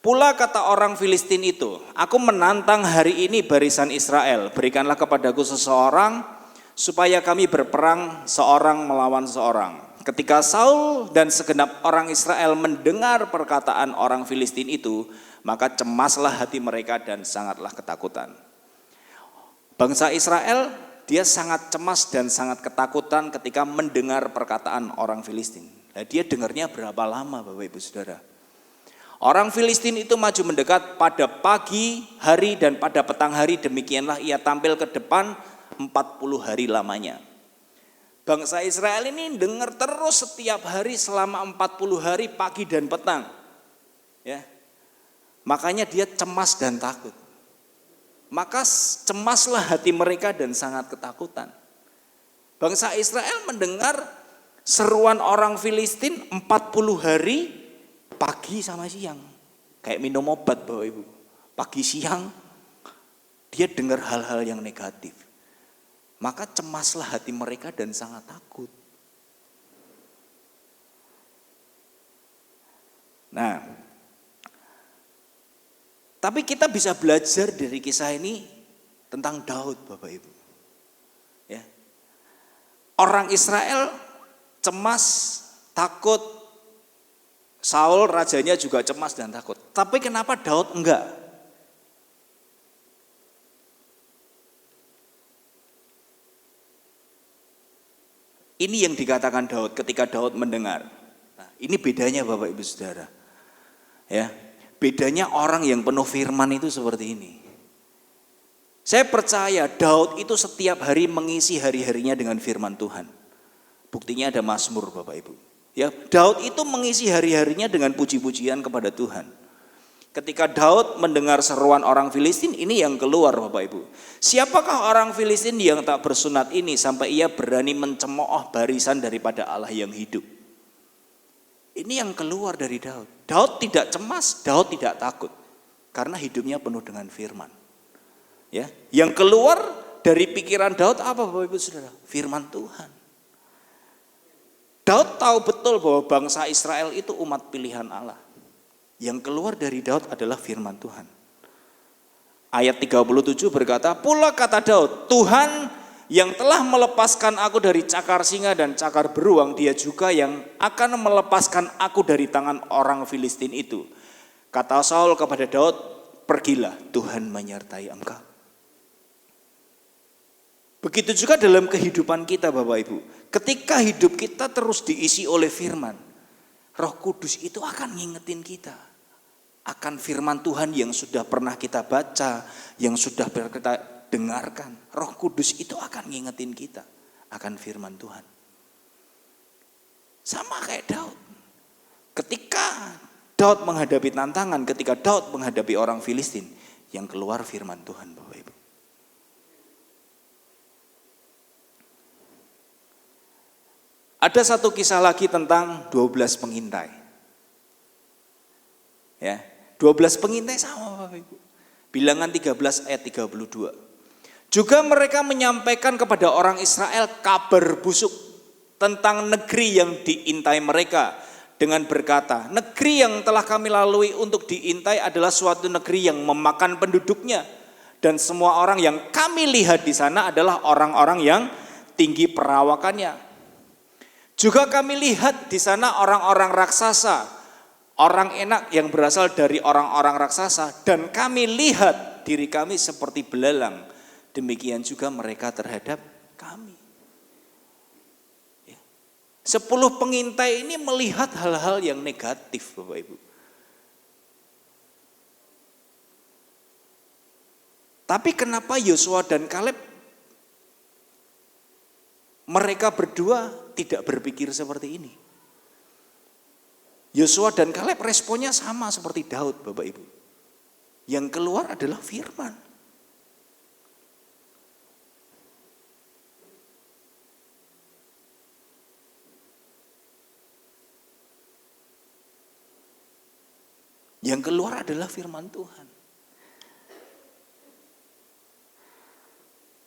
Pula kata orang Filistin itu, aku menantang hari ini barisan Israel, berikanlah kepadaku seseorang supaya kami berperang seorang melawan seorang. Ketika Saul dan segenap orang Israel mendengar perkataan orang Filistin itu, maka cemaslah hati mereka dan sangatlah ketakutan. Bangsa Israel, dia sangat cemas dan sangat ketakutan ketika mendengar perkataan orang Filistin. Nah, dia dengarnya berapa lama Bapak Ibu Saudara? Orang Filistin itu maju mendekat pada pagi hari dan pada petang hari, demikianlah ia tampil ke depan 40 hari lamanya. Bangsa Israel ini dengar terus setiap hari selama 40 hari pagi dan petang. Ya. Makanya dia cemas dan takut. Maka cemaslah hati mereka dan sangat ketakutan. Bangsa Israel mendengar seruan orang Filistin 40 hari pagi sama siang. Kayak minum obat Bapak Ibu. Pagi siang dia dengar hal-hal yang negatif. Maka cemaslah hati mereka dan sangat takut. Nah, tapi kita bisa belajar dari kisah ini tentang Daud Bapak Ibu. Ya. Orang Israel cemas, takut. Saul rajanya juga cemas dan takut. Tapi kenapa Daud enggak? Ini yang dikatakan Daud ketika Daud mendengar. Nah, ini bedanya Bapak Ibu Saudara. Ya. Bedanya orang yang penuh firman itu seperti ini. Saya percaya Daud itu setiap hari mengisi hari-harinya dengan firman Tuhan. Buktinya ada Mazmur Bapak Ibu. Ya, Daud itu mengisi hari-harinya dengan puji-pujian kepada Tuhan. Ketika Daud mendengar seruan orang Filistin, ini yang keluar Bapak Ibu. Siapakah orang Filistin yang tak bersunat ini sampai ia berani mencemooh barisan daripada Allah yang hidup? Ini yang keluar dari Daud. Daud tidak cemas, Daud tidak takut. Karena hidupnya penuh dengan firman. Ya, yang keluar dari pikiran Daud apa Bapak Ibu Saudara? Firman Tuhan. Daud tahu betul bahwa bangsa Israel itu umat pilihan Allah. Yang keluar dari Daud adalah firman Tuhan. Ayat 37 berkata, pula kata Daud, Tuhan yang telah melepaskan aku dari cakar singa dan cakar beruang, dia juga yang akan melepaskan aku dari tangan orang Filistin itu. Kata Saul kepada Daud, pergilah, Tuhan menyertai engkau. Begitu juga dalam kehidupan kita Bapak Ibu. Ketika hidup kita terus diisi oleh firman, Roh Kudus itu akan ngingetin kita akan firman Tuhan yang sudah pernah kita baca, yang sudah kita dengarkan. Roh Kudus itu akan ngingetin kita akan firman Tuhan. Sama kayak Daud. Ketika Daud menghadapi tantangan, ketika Daud menghadapi orang Filistin, yang keluar firman Tuhan Bapak Ibu. Ada satu kisah lagi tentang 12 pengintai. Ya, 12 pengintai sama Bapak Ibu. Bilangan 13 ayat 32. Juga mereka menyampaikan kepada orang Israel kabar busuk tentang negeri yang diintai mereka dengan berkata, negeri yang telah kami lalui untuk diintai adalah suatu negeri yang memakan penduduknya, dan semua orang yang kami lihat di sana adalah orang-orang yang tinggi perawakannya. Juga kami lihat di sana orang-orang raksasa, orang enak yang berasal dari orang-orang raksasa, dan kami lihat diri kami seperti belalang. Demikian juga mereka terhadap kami. 10 pengintai ini melihat hal-hal yang negatif, Bapak Ibu. Tapi kenapa Yosua dan Kaleb, mereka berdua tidak berpikir seperti ini? Yosua dan Kaleb responnya sama seperti Daud, Bapak Ibu. Yang keluar adalah firman. Yang keluar adalah firman Tuhan.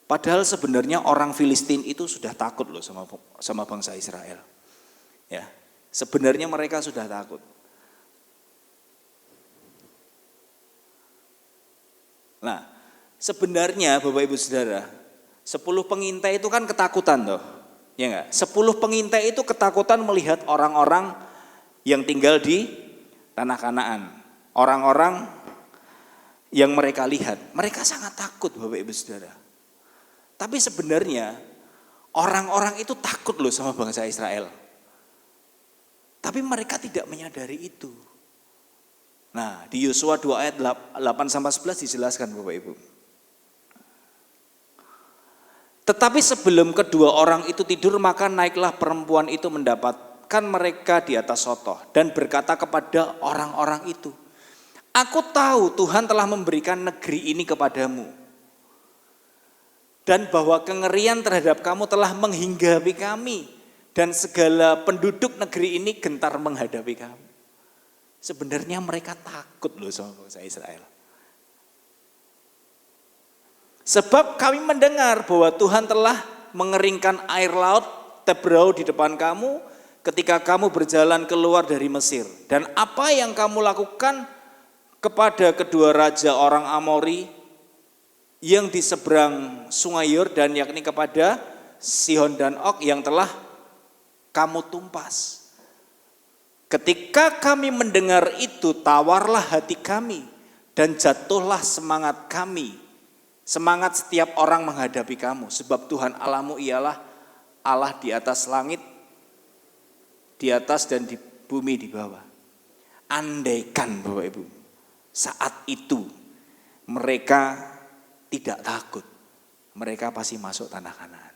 Padahal sebenarnya orang Filistin itu sudah takut loh sama bangsa Israel. Ya, sebenarnya mereka sudah takut. Nah, sebenarnya Bapak Ibu Saudara, 10 pengintai itu kan ketakutan toh. Ya enggak? 10 pengintai itu ketakutan melihat orang-orang yang tinggal di tanah Kanaan. Orang-orang yang mereka lihat, mereka sangat takut Bapak Ibu Saudara. Tapi sebenarnya orang-orang itu takut loh sama bangsa Israel. Tapi mereka tidak menyadari itu. Nah, di Yosua 2 ayat 8-11 dijelaskan Bapak Ibu. Tetapi sebelum kedua orang itu tidur, maka naiklah perempuan itu mendapatkan mereka di atas sotoh dan berkata kepada orang-orang itu, "Aku tahu Tuhan telah memberikan negeri ini kepadamu, dan bahwa kengerian terhadap kamu telah menghinggapi kami, dan segala penduduk negeri ini gentar menghadapi kamu." Sebenarnya mereka takut loh sama bangsa Israel. Sebab kami mendengar bahwa Tuhan telah mengeringkan air laut Tebrau di depan kamu ketika kamu berjalan keluar dari Mesir. Dan apa yang kamu lakukan kepada kedua raja orang Amori yang di seberang sungai Yordan, yakni kepada Sihon dan Og yang telah kamu tumpas. Ketika kami mendengar itu, tawarlah hati kami dan jatuhlah semangat kami, semangat setiap orang menghadapi kamu. Sebab Tuhan Allahmu ialah Allah di atas langit, di atas dan di bumi di bawah. Andaikan Bapak Ibu, saat itu mereka tidak takut, mereka pasti masuk tanah Kanaan.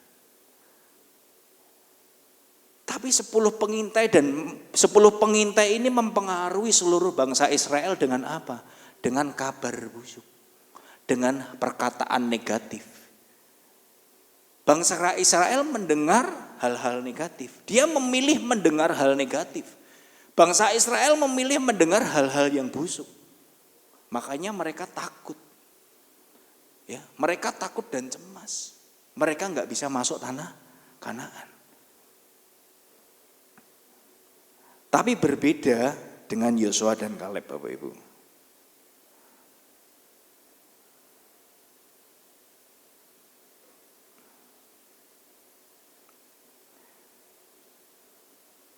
Tapi 10 pengintai ini mempengaruhi seluruh bangsa Israel dengan apa? Dengan kabar busuk, dengan perkataan negatif. Bangsa Israel mendengar hal-hal negatif. Dia memilih mendengar hal negatif. Bangsa Israel memilih mendengar hal-hal yang busuk. Makanya mereka takut. Ya, mereka takut dan cemas. Mereka nggak bisa masuk tanah Kanaan. Tapi berbeda dengan Yosua dan Kaleb, Bapak Ibu.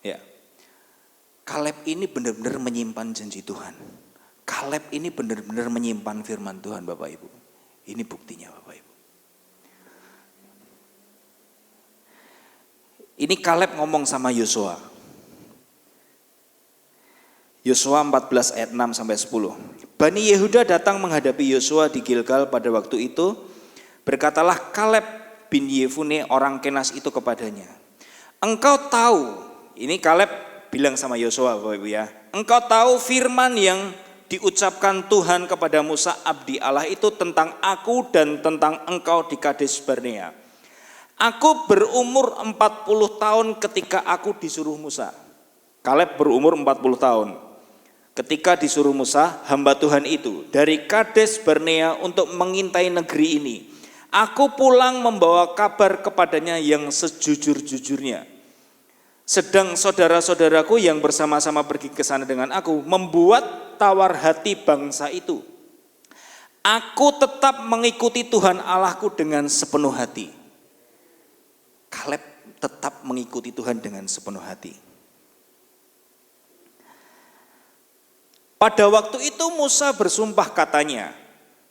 Ya, Kaleb ini benar-benar menyimpan janji Tuhan. Kaleb ini benar-benar menyimpan firman Tuhan, Bapak Ibu. Ini buktinya, Bapak Ibu. Ini Kaleb ngomong sama Yosua. Yosua 14 ayat 6 sampai 10. Bani Yehuda datang menghadapi Yosua di Gilgal pada waktu itu. Berkatalah Kaleb bin Yefune orang Kenas itu kepadanya, "Engkau tahu," ini Kaleb bilang sama Yosua, Bapak Ibu ya, "engkau tahu firman yang diucapkan Tuhan kepada Musa abdi Allah itu tentang aku dan tentang engkau di Kades Barnea. Aku berumur 40 tahun ketika aku disuruh Musa." Kaleb berumur 40 tahun. Ketika disuruh Musa, hamba Tuhan itu, dari Kades Barnea untuk mengintai negeri ini. Aku pulang membawa kabar kepadanya yang sejujur-jujurnya. Sedang saudara-saudaraku yang bersama-sama pergi ke sana dengan aku membuat tawar hati bangsa itu. Aku tetap mengikuti Tuhan Allahku dengan sepenuh hati. Kaleb tetap mengikuti Tuhan dengan sepenuh hati. Pada waktu itu Musa bersumpah katanya,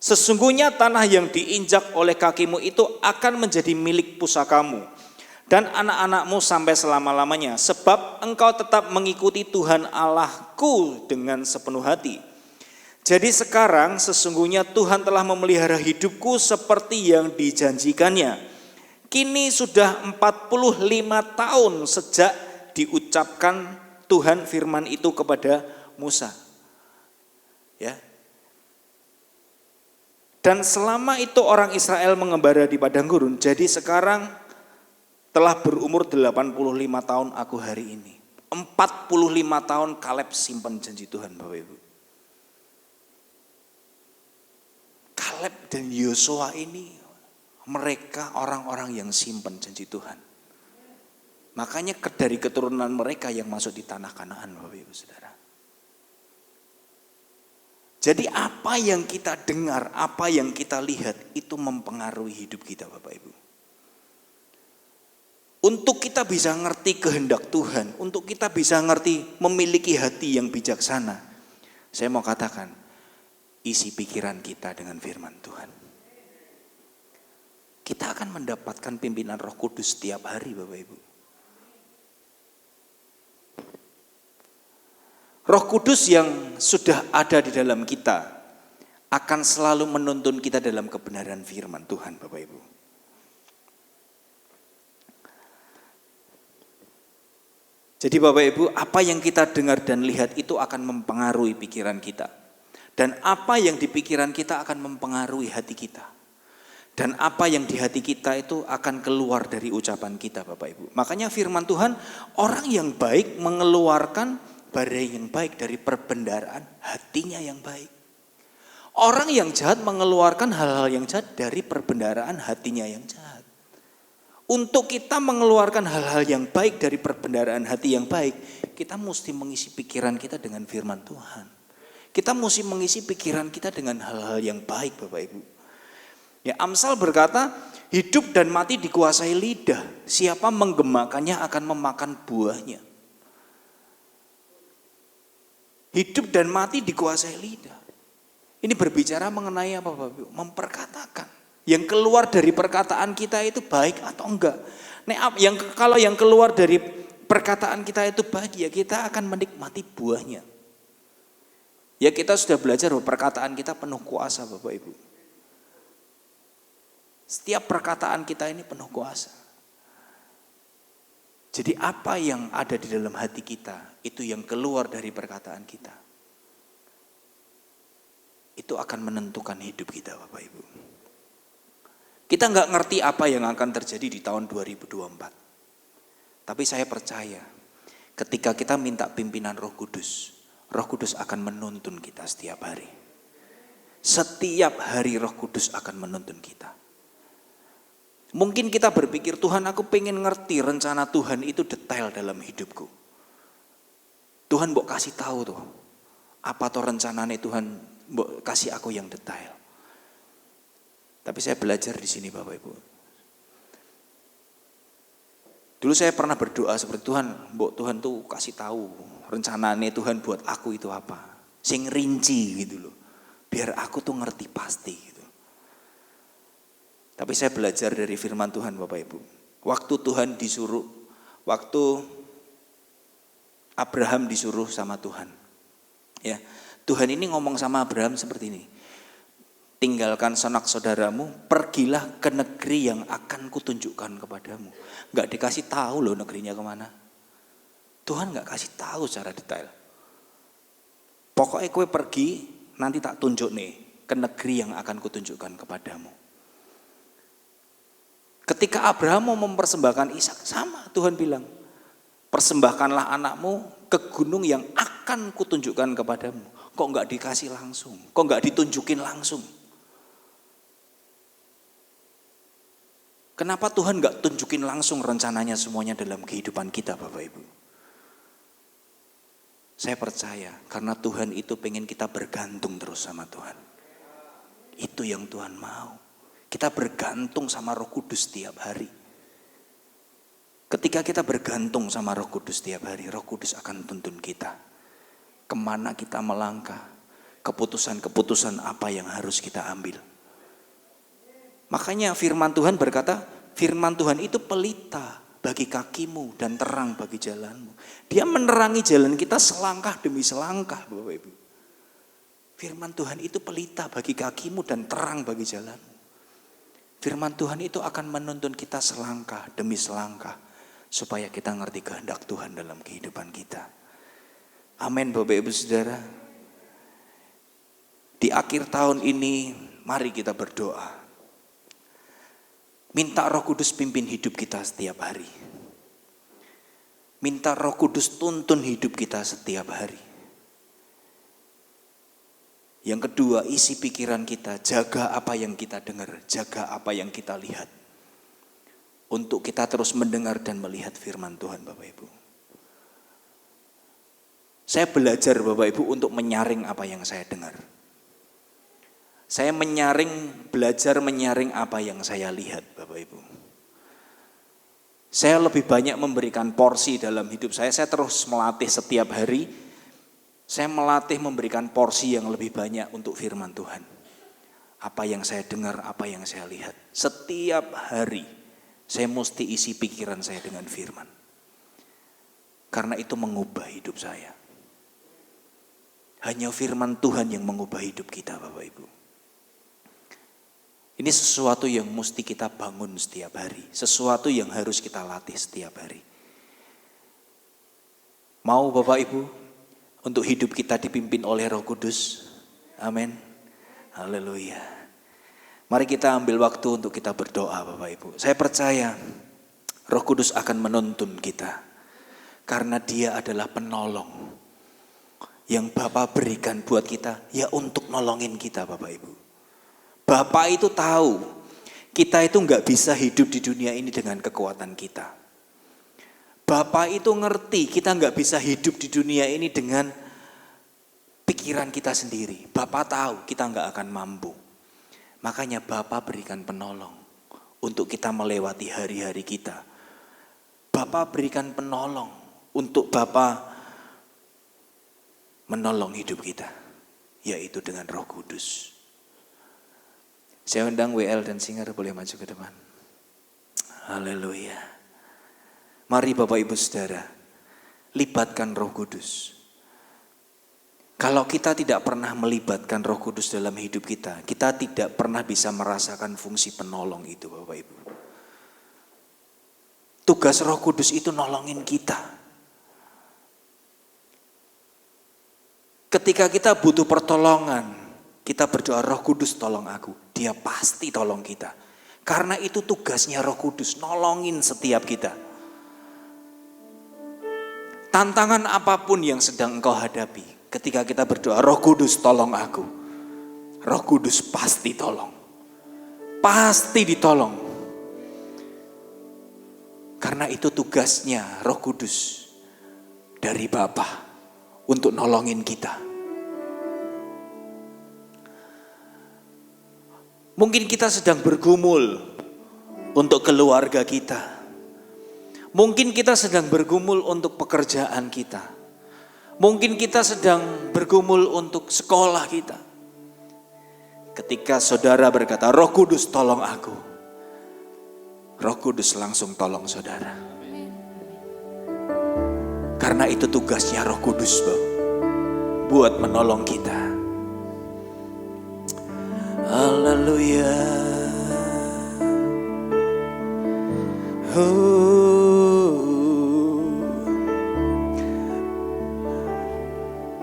sesungguhnya tanah yang diinjak oleh kakimu itu akan menjadi milik pusakamu dan anak-anakmu sampai selama-lamanya, sebab engkau tetap mengikuti Tuhan Allahku dengan sepenuh hati. Jadi sekarang sesungguhnya Tuhan telah memelihara hidupku seperti yang dijanjikannya. Kini sudah 45 tahun sejak diucapkan Tuhan firman itu kepada Musa. Ya. Dan selama itu orang Israel mengembara di padang gurun, jadi sekarang telah berumur 85 tahun aku hari ini. 45 tahun Kaleb simpan janji Tuhan, Bapak Ibu. Kaleb dan Yosua ini mereka orang-orang yang simpan janji Tuhan. Makanya dari keturunan mereka yang masuk di tanah Kanaan, Bapak Ibu Saudara. Jadi apa yang kita dengar, apa yang kita lihat itu mempengaruhi hidup kita, Bapak Ibu. Untuk kita bisa ngerti kehendak Tuhan, untuk kita bisa ngerti memiliki hati yang bijaksana, saya mau katakan, isi pikiran kita dengan firman Tuhan. Kita akan mendapatkan pimpinan Roh Kudus setiap hari, Bapak Ibu. Roh Kudus yang sudah ada di dalam kita akan selalu menuntun kita dalam kebenaran firman Tuhan, Bapak Ibu. Jadi Bapak Ibu, apa yang kita dengar dan lihat itu akan mempengaruhi pikiran kita. Dan apa yang di pikiran kita akan mempengaruhi hati kita. Dan apa yang di hati kita itu akan keluar dari ucapan kita, Bapak Ibu. Makanya firman Tuhan, orang yang baik mengeluarkan badai yang baik dari perbendaharaan hatinya yang baik. Orang yang jahat mengeluarkan hal-hal yang jahat dari perbendaharaan hatinya yang jahat. Untuk kita mengeluarkan hal-hal yang baik dari perbendaharaan hati yang baik, kita mesti mengisi pikiran kita dengan firman Tuhan. Kita mesti mengisi pikiran kita dengan hal-hal yang baik, Bapak Ibu. Ya, Amsal berkata, hidup dan mati dikuasai lidah. Siapa menggemakannya akan memakan buahnya. Hidup dan mati dikuasai lidah. Ini berbicara mengenai apa, Bapak Ibu? Memperkatakan. Yang keluar dari perkataan kita itu baik atau enggak. Kalau yang keluar dari perkataan kita itu baik, ya kita akan menikmati buahnya. Ya kita sudah belajar bahwa perkataan kita penuh kuasa, Bapak Ibu. Setiap perkataan kita ini penuh kuasa. Jadi apa yang ada di dalam hati kita, itu yang keluar dari perkataan kita. Itu akan menentukan hidup kita, Bapak Ibu. Kita nggak ngerti apa yang akan terjadi di tahun 2024. Tapi saya percaya ketika kita minta pimpinan Roh Kudus akan menuntun kita setiap hari. Setiap hari Roh Kudus akan menuntun kita. Mungkin kita berpikir, Tuhan aku pengen ngerti rencana Tuhan itu detail dalam hidupku. Tuhan mbok kasih tahu tuh, apa tuh rencananya Tuhan mbok kasih aku yang detail. Tapi saya belajar di sini, Bapak Ibu. Dulu saya pernah berdoa seperti Tuhan tuh kasih tahu rencananya Tuhan buat aku itu apa. Sing rinci gitu loh. Biar aku tuh ngerti pasti gitu. Tapi saya belajar dari firman Tuhan, Bapak Ibu. Waktu Abraham disuruh sama Tuhan. Ya, Tuhan ini ngomong sama Abraham seperti ini. Tinggalkan sanak saudaramu, pergilah ke negeri yang akan kutunjukkan kepadamu. Gak dikasih tahu loh negerinya kemana. Tuhan gak kasih tahu secara detail. Pokoknya kowe pergi, nanti tak tunjuk nih ke negeri yang akan kutunjukkan kepadamu. Ketika Abraham mau mempersembahkan Ishak, sama Tuhan bilang, persembahkanlah anakmu ke gunung yang akan kutunjukkan kepadamu. Kok gak dikasih langsung, kok gak ditunjukin langsung. Kenapa Tuhan gak tunjukin langsung rencananya semuanya dalam kehidupan kita, Bapak Ibu? Saya percaya karena Tuhan itu pengen kita bergantung terus sama Tuhan. Itu yang Tuhan mau. Kita bergantung sama Roh Kudus setiap hari. Ketika kita bergantung sama Roh Kudus setiap hari, Roh Kudus akan tuntun kita. Kemana kita melangkah, keputusan-keputusan apa yang harus kita ambil. Makanya firman Tuhan berkata, firman Tuhan itu pelita bagi kakimu dan terang bagi jalanmu. Dia menerangi jalan kita selangkah demi selangkah, Bapak Ibu. Firman Tuhan itu pelita bagi kakimu dan terang bagi jalanmu. Firman Tuhan itu akan menuntun kita selangkah demi selangkah supaya kita ngerti kehendak Tuhan dalam kehidupan kita. Amin, Bapak Ibu Saudara. Di akhir tahun ini mari kita berdoa. Minta Roh Kudus pimpin hidup kita setiap hari. Minta Roh Kudus tuntun hidup kita setiap hari. Yang kedua, isi pikiran kita, jaga apa yang kita dengar, jaga apa yang kita lihat. Untuk kita terus mendengar dan melihat firman Tuhan, Bapak Ibu. Saya belajar, Bapak Ibu, untuk menyaring apa yang saya dengar. Saya belajar menyaring apa yang saya lihat, Bapak Ibu. Saya lebih banyak memberikan porsi dalam hidup saya terus melatih setiap hari. Saya melatih memberikan porsi yang lebih banyak untuk firman Tuhan. Apa yang saya dengar, apa yang saya lihat. Setiap hari saya mesti isi pikiran saya dengan firman. Karena itu mengubah hidup saya. Hanya firman Tuhan yang mengubah hidup kita, Bapak Ibu. Ini sesuatu yang mesti kita bangun setiap hari. Sesuatu yang harus kita latih setiap hari. Mau Bapak Ibu untuk hidup kita dipimpin oleh Roh Kudus? Amin. Haleluya. Mari kita ambil waktu untuk kita berdoa, Bapak Ibu. Saya percaya Roh Kudus akan menuntun kita. Karena Dia adalah penolong yang Bapa berikan buat kita, ya untuk nolongin kita, Bapak Ibu. Bapak itu tahu kita itu nggak bisa hidup di dunia ini dengan kekuatan kita. Bapak itu ngerti kita nggak bisa hidup di dunia ini dengan pikiran kita sendiri. Bapak tahu kita nggak akan mampu. Makanya Bapak berikan penolong untuk kita melewati hari-hari kita. Bapak berikan penolong untuk Bapak menolong hidup kita, yaitu dengan Roh Kudus. Saya undang WL dan Singer boleh maju ke depan. Haleluya. Mari Bapak Ibu Saudara, libatkan Roh Kudus. Kalau kita tidak pernah melibatkan Roh Kudus dalam hidup kita, kita tidak pernah bisa merasakan fungsi penolong itu, Bapak Ibu. Tugas Roh Kudus itu nolongin kita. Ketika kita butuh pertolongan, kita berdoa, Roh Kudus tolong aku. Dia pasti tolong kita. Karena itu tugasnya Roh Kudus, nolongin setiap kita. Tantangan apapun yang sedang engkau hadapi, ketika kita berdoa, Roh Kudus tolong aku. Roh Kudus pasti tolong. Pasti ditolong. Karena itu tugasnya Roh Kudus dari Bapa untuk nolongin kita. Mungkin kita sedang bergumul untuk keluarga kita. Mungkin kita sedang bergumul untuk pekerjaan kita. Mungkin kita sedang bergumul untuk sekolah kita. Ketika saudara berkata, Roh Kudus tolong aku. Roh Kudus langsung tolong saudara. Karena itu tugasnya Roh Kudus, buat menolong kita. Haleluya.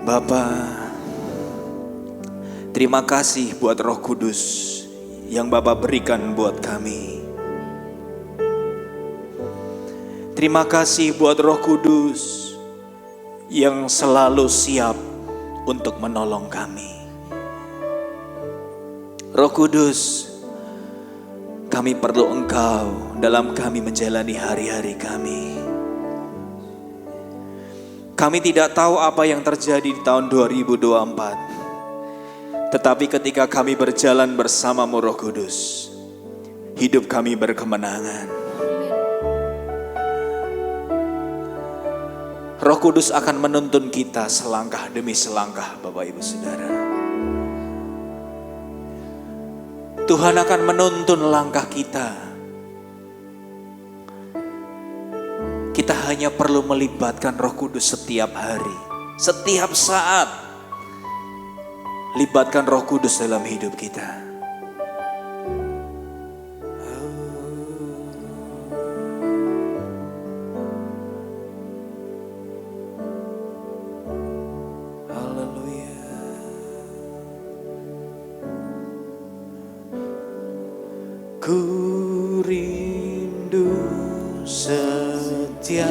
Bapa, terima kasih buat Roh Kudus yang Bapa berikan buat kami. Terima kasih buat Roh Kudus yang selalu siap untuk menolong kami. Roh Kudus, kami perlu Engkau dalam kami menjalani hari-hari kami. Kami tidak tahu apa yang terjadi di tahun 2024. Tetapi ketika kami berjalan bersama-Mu Roh Kudus, hidup kami berkemenangan. Roh Kudus akan menuntun kita selangkah demi selangkah, Bapak Ibu Saudara. Tuhan akan menuntun langkah kita. Kita hanya perlu melibatkan Roh Kudus setiap hari, setiap saat. Libatkan Roh Kudus dalam hidup kita. Ku rindu setiap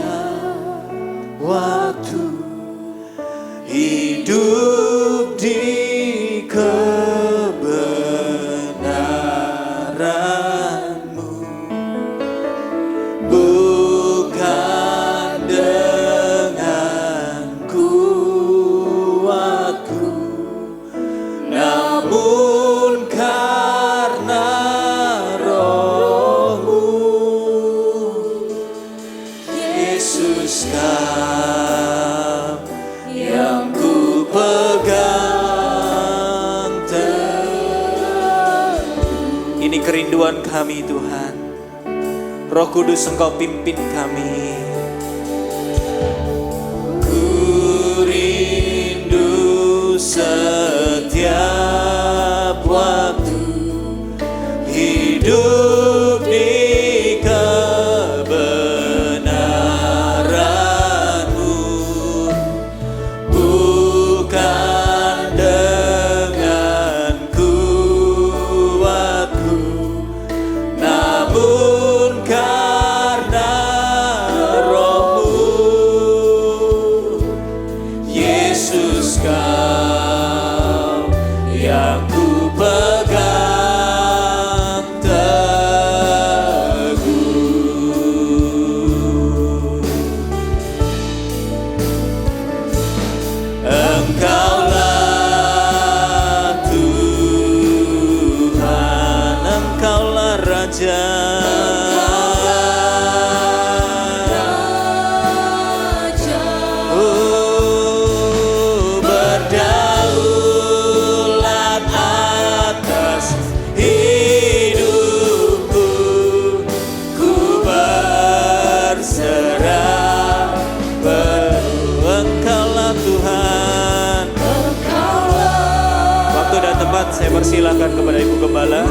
waktu hidup di kebenaran-Mu, bukan dengan kuatku, namun karena Yesus Kau yang ku pegang teguh. Ini kerinduan kami Tuhan. Roh Kudus Engkau pimpin kami. Ku rindu setiap waktu hidup di Yesus Kau yang ku pegang teguh. Engkaulah Tuhan, Engkaulah Raja. Saya persilahkan kepada Ibu Gembala.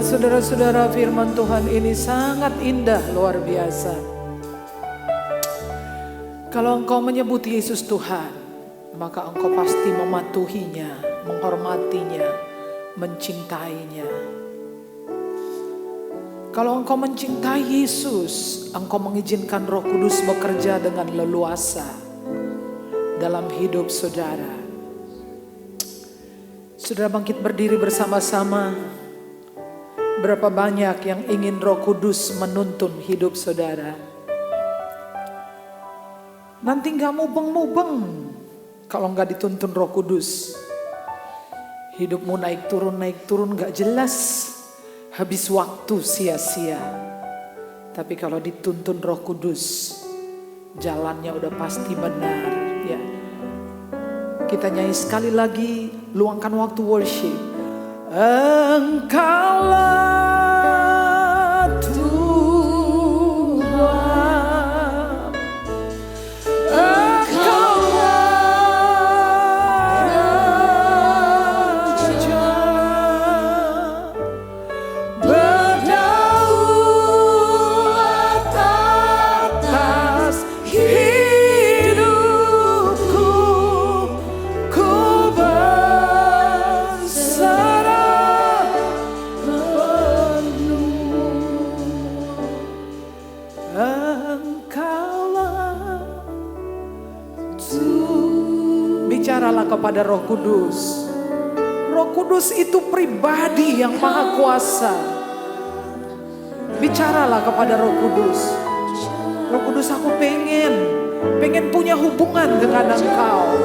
Saudara-saudara, firman Tuhan ini sangat indah, luar biasa. Kalau engkau menyebut Yesus Tuhan, maka engkau pasti mematuhinya, menghormatinya, mencintainya. Kalau engkau mencintai Yesus, engkau mengizinkan Roh Kudus bekerja dengan leluasa dalam hidup saudara. Saudara bangkit berdiri bersama-sama. Berapa banyak yang ingin Roh Kudus menuntun hidup saudara? Nanti gak mubeng-mubeng kalau gak dituntun Roh Kudus. Hidupmu naik turun gak jelas. Habis waktu sia-sia. Tapi kalau dituntun Roh Kudus, jalannya udah pasti benar. Ya. Kita nyanyi sekali lagi, luangkan waktu worship. Engkaulah Tuhan, Engkaulah Raja, berdaulat atas hidupku, ku berserah penuh. Engkaulah Tuhan. Bicaralah kepada Roh Kudus. Roh Kudus itu pribadi yang maha kuasa. Bicaralah kepada Roh Kudus. Roh Kudus, aku pengen punya hubungan dengan Engkau.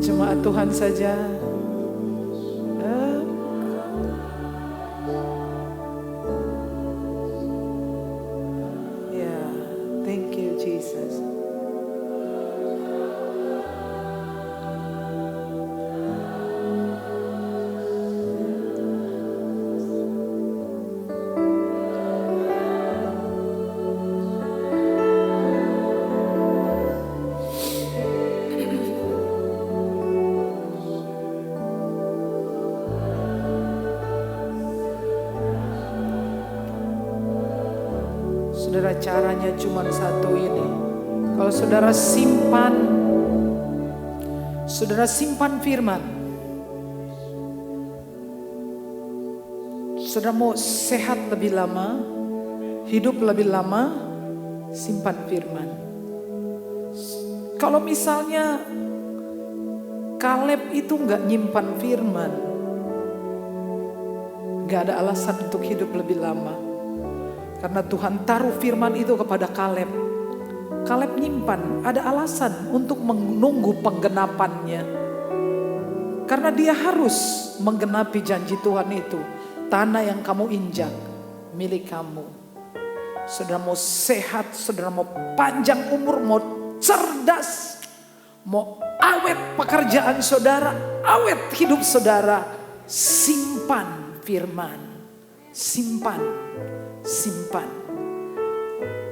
Jemaat Tuhan saja. Ya, thank you Jesus. Saudara, caranya cuma satu ini. Kalau saudara simpan firman. Saudara mau sehat lebih lama, hidup lebih lama, simpan firman. Kalau misalnya Kaleb itu nggak nyimpan firman, nggak ada alasan untuk hidup lebih lama. Karena Tuhan taruh firman itu kepada Kaleb. Kaleb nyimpan, ada alasan untuk menunggu penggenapannya. Karena dia harus menggenapi janji Tuhan itu. Tanah yang kamu injak, milik kamu. Saudara mau sehat, saudara mau panjang umur, mau cerdas, mau awet pekerjaan saudara, awet hidup saudara. Simpan firman, simpan.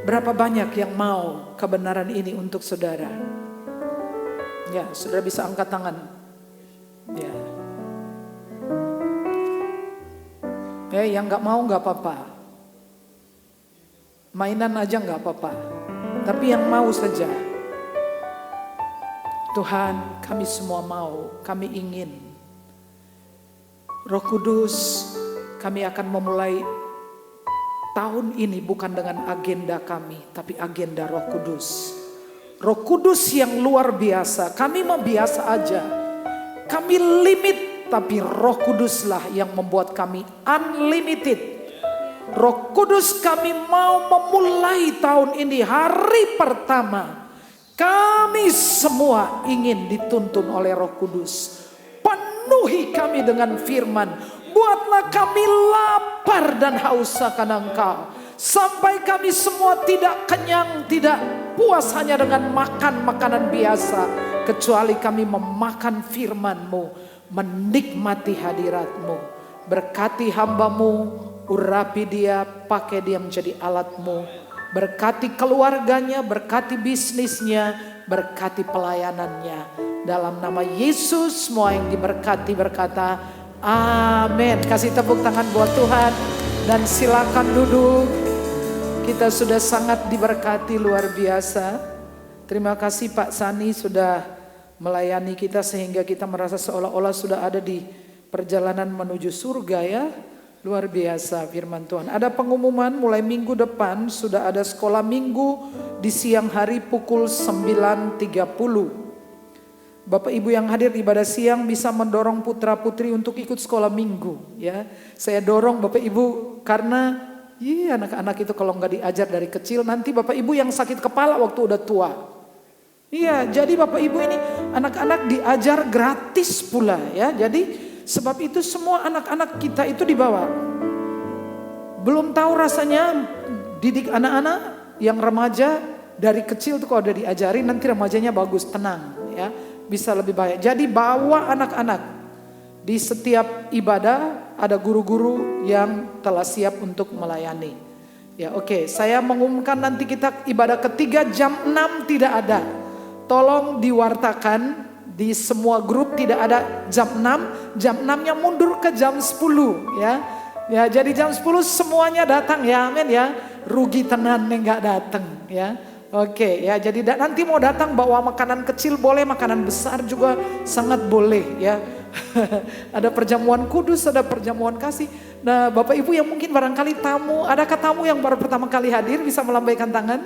Berapa banyak yang mau kebenaran ini untuk saudara? Ya, saudara bisa angkat tangan. Ya. Yang nggak mau nggak apa-apa. Mainan aja nggak apa-apa. Tapi yang mau saja. Tuhan, kami semua mau, kami ingin. Roh Kudus, kami akan memulai tahun ini bukan dengan agenda kami, tapi agenda Roh Kudus. Roh Kudus yang luar biasa. Kami mah biasa aja. Kami limit, tapi Roh Kuduslah yang membuat kami unlimited. Roh Kudus, kami mau memulai tahun ini hari pertama. Kami semua ingin dituntun oleh Roh Kudus. Penuhi kami dengan firman. Buatlah kami lapar dan haus akan Engkau. Sampai kami semua tidak kenyang, tidak puas hanya dengan makan makanan biasa. Kecuali kami memakan firman-Mu, menikmati hadirat-Mu. Berkati hamba-Mu, urapi dia, pakai dia menjadi alat-Mu. Berkati keluarganya, berkati bisnisnya, berkati pelayanannya. Dalam nama Yesus semua yang diberkati berkata amin. Kasih tepuk tangan buat Tuhan dan silakan duduk. Kita sudah sangat diberkati luar biasa. Terima kasih Pak Sani sudah melayani kita sehingga kita merasa seolah-olah sudah ada di perjalanan menuju surga ya. Luar biasa firman Tuhan. Ada pengumuman mulai minggu depan sudah ada sekolah minggu di siang hari pukul 9.30. Bapak Ibu yang hadir di ibadah siang bisa mendorong putra putri untuk ikut sekolah minggu ya. Saya dorong Bapak Ibu karena anak-anak itu kalau nggak diajar dari kecil nanti Bapak Ibu yang sakit kepala waktu udah tua. Iya, jadi Bapak Ibu ini anak-anak diajar gratis pula ya. Jadi sebab itu semua anak-anak kita itu dibawa. Belum tahu rasanya didik anak-anak yang remaja dari kecil tuh kalau udah diajari nanti remajanya bagus, tenang ya. Bisa lebih baik. Jadi bawa anak-anak. Di setiap ibadah ada guru-guru yang telah siap untuk melayani. Ya oke, saya mengumumkan nanti kita ibadah ketiga jam 6 tidak ada. Tolong diwartakan di semua grup tidak ada jam 6. Jam 6-nya mundur ke jam 10 ya. Ya jadi jam 10 semuanya datang ya, amin ya. Rugi tenan nih nggak datang ya. Oke ya, jadi nanti mau datang bawa makanan kecil boleh, makanan besar juga sangat boleh ya. Ada perjamuan kudus, ada perjamuan kasih. Nah Bapak Ibu yang mungkin barangkali tamu, adakah tamu yang baru pertama kali hadir bisa melambaikan tangan?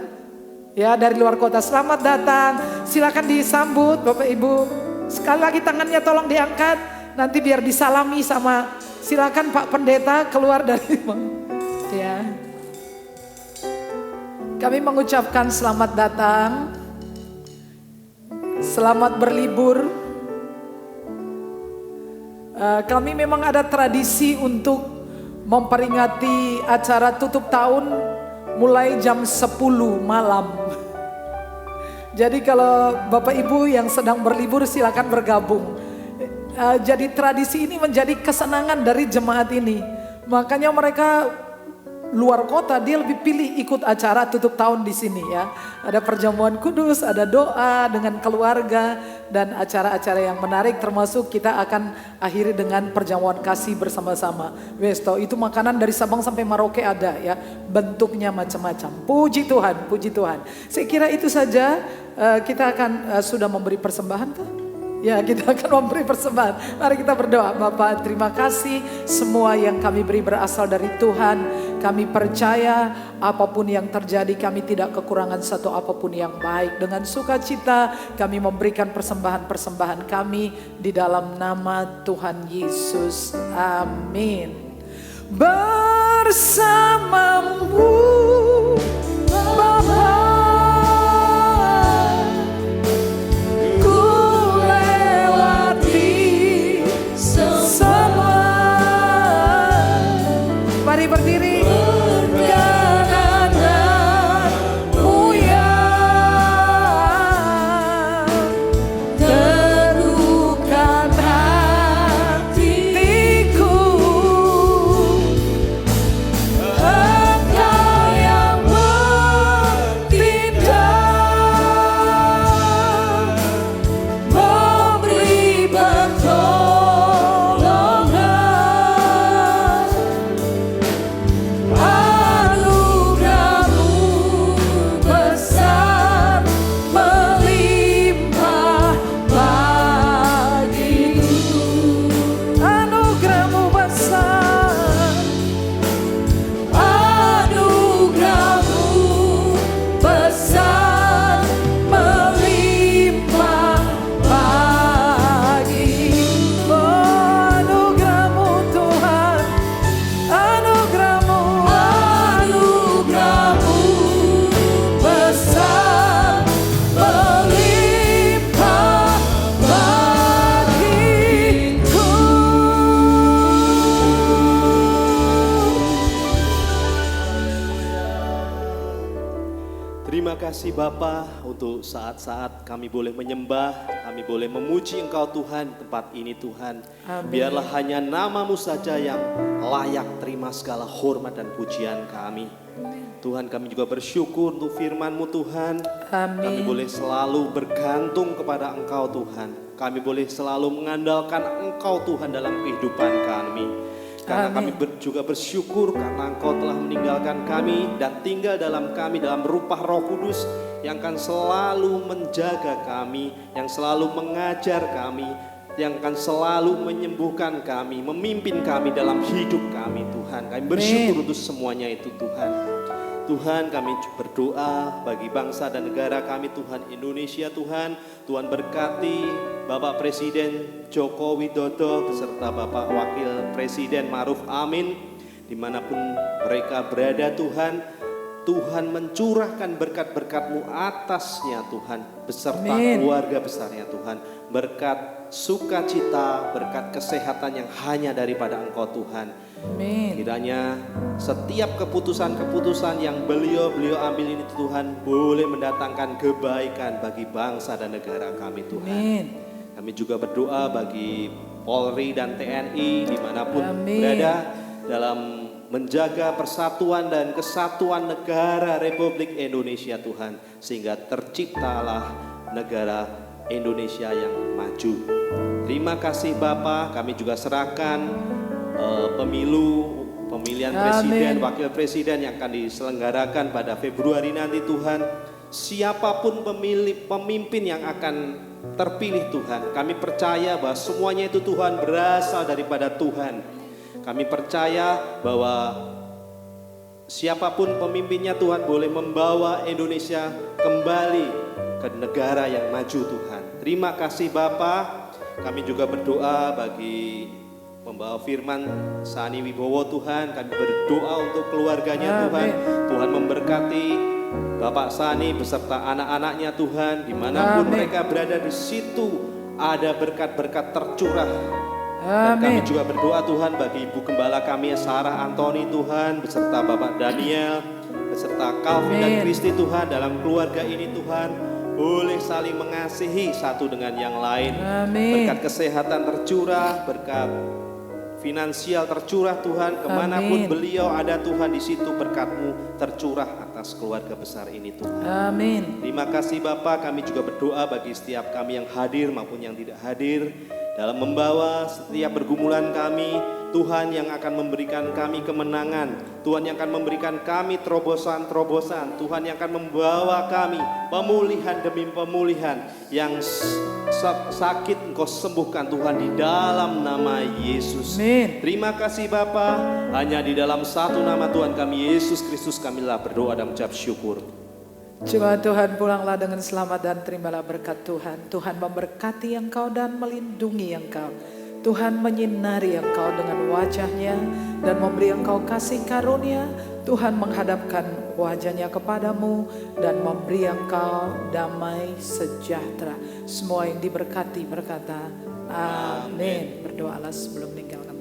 Ya dari luar kota, selamat datang, silakan disambut Bapak Ibu. Sekali lagi tangannya tolong diangkat, nanti biar disalami sama, silakan Pak Pendeta keluar dari ya. Kami mengucapkan selamat datang, selamat berlibur. Kami memang ada tradisi untuk memperingati acara tutup tahun mulai jam 10 malam. Jadi kalau Bapak Ibu yang sedang berlibur silakan bergabung. Jadi tradisi ini menjadi kesenangan dari jemaat ini. Makanya mereka luar kota dia lebih pilih ikut acara tutup tahun di sini ya. Ada perjamuan kudus, ada doa dengan keluarga dan acara-acara yang menarik termasuk kita akan akhiri dengan perjamuan kasih bersama-sama. Westo itu makanan dari Sabang sampai Merauke ada ya. Bentuknya macam-macam. Puji Tuhan, puji Tuhan. Saya kira itu saja kita akan sudah memberi persembahan kah? Ya kita akan memberi persembahan. Mari kita berdoa. Bapak terima kasih semua yang kami beri berasal dari Tuhan. Kami percaya apapun yang terjadi kami tidak kekurangan satu apapun yang baik. Dengan sukacita kami memberikan persembahan-persembahan kami di dalam nama Tuhan Yesus. Amin. Bersamamu Bapa. Mari berdiri. Perkenanmu ya teguhkan hatiku. Engkau yang bertindak memberi
Terima kasih Bapa untuk saat-saat kami boleh menyembah, kami boleh memuji Engkau Tuhan tempat ini Tuhan.
Amin.
Biarlah hanya nama-Mu saja yang layak terima segala hormat dan pujian kami. Tuhan kami juga bersyukur untuk firman-Mu Tuhan.
Amin.
Kami boleh selalu bergantung kepada Engkau Tuhan. Kami boleh selalu mengandalkan Engkau Tuhan dalam kehidupan kami. Karena
Amin.
kami juga bersyukur karena Engkau telah meninggalkan kami dan tinggal dalam kami dalam rupa Roh Kudus yang akan selalu menjaga kami, yang selalu mengajar kami, yang akan selalu menyembuhkan kami, memimpin kami dalam hidup kami Tuhan. Kami bersyukur untuk semuanya itu Tuhan. Tuhan, kami berdoa bagi bangsa dan negara kami Tuhan, Indonesia Tuhan. Tuhan berkati Bapak Presiden Joko Widodo beserta Bapak Wakil Presiden Ma'ruf Amin. Dimanapun mereka berada Tuhan, Tuhan mencurahkan berkat-berkat-Mu atasnya Tuhan, beserta
Amin.
keluarga besarnya Tuhan. Berkat sukacita, berkat kesehatan yang hanya daripada Engkau Tuhan.
Amin.
Kiranya setiap keputusan-keputusan yang beliau ambil ini Tuhan boleh mendatangkan kebaikan bagi bangsa dan negara kami Tuhan.
Amin.
Kami juga berdoa bagi Polri dan TNI dimanapun
Amin.
berada dalam menjaga persatuan dan kesatuan negara Republik Indonesia Tuhan. Sehingga terciptalah negara Indonesia yang maju. Terima kasih Bapa, kami juga serahkan pemilihan presiden, wakil presiden yang akan diselenggarakan pada Februari nanti Tuhan. Siapapun pemimpin yang akan terpilih Tuhan, kami percaya bahwa semuanya itu Tuhan berasal daripada Tuhan. Kami percaya bahwa siapapun pemimpinnya Tuhan boleh membawa Indonesia kembali ke negara yang maju Tuhan. Terima kasih Bapa. Kami juga berdoa bagi membawa firman Sani Wibowo Tuhan. Kami berdoa untuk keluarganya Tuhan. Tuhan memberkati Bapak Sani beserta anak-anaknya Tuhan. Dimanapun mereka berada di situ ada berkat-berkat tercurah. Dan kami juga berdoa Tuhan bagi Ibu Gembala kami Sarah Antoni Tuhan beserta Bapak Daniel beserta Calvin dan Kristi Tuhan dalam keluarga ini Tuhan boleh saling mengasihi satu dengan yang lain.
Amin.
Berkat kesehatan tercurah, berkat finansial tercurah Tuhan, kemanapun beliau ada Tuhan di situ berkat-Mu tercurah atas keluarga besar ini Tuhan.
Amin.
Terima kasih Bapak, kami juga berdoa bagi setiap kami yang hadir maupun yang tidak hadir dalam membawa setiap pergumulan kami. Tuhan yang akan memberikan kami kemenangan, Tuhan yang akan memberikan kami terobosan-terobosan, Tuhan yang akan membawa kami pemulihan demi pemulihan. Yang sakit Engkau sembuhkan Tuhan di dalam nama Yesus.
Amin.
Terima kasih Bapa, hanya di dalam satu nama Tuhan kami Yesus Kristus kamilah berdoa dan mengucap syukur.
Coba Tuhan pulanglah dengan selamat dan terimalah berkat Tuhan. Tuhan memberkati engkau dan melindungi engkau. Tuhan menyinari engkau dengan wajahnya dan memberi engkau kasih karunia. Tuhan menghadapkan wajahnya kepadamu dan memberi engkau damai sejahtera. Semua yang diberkati berkata amin. Berdoalah sebelum meninggalkan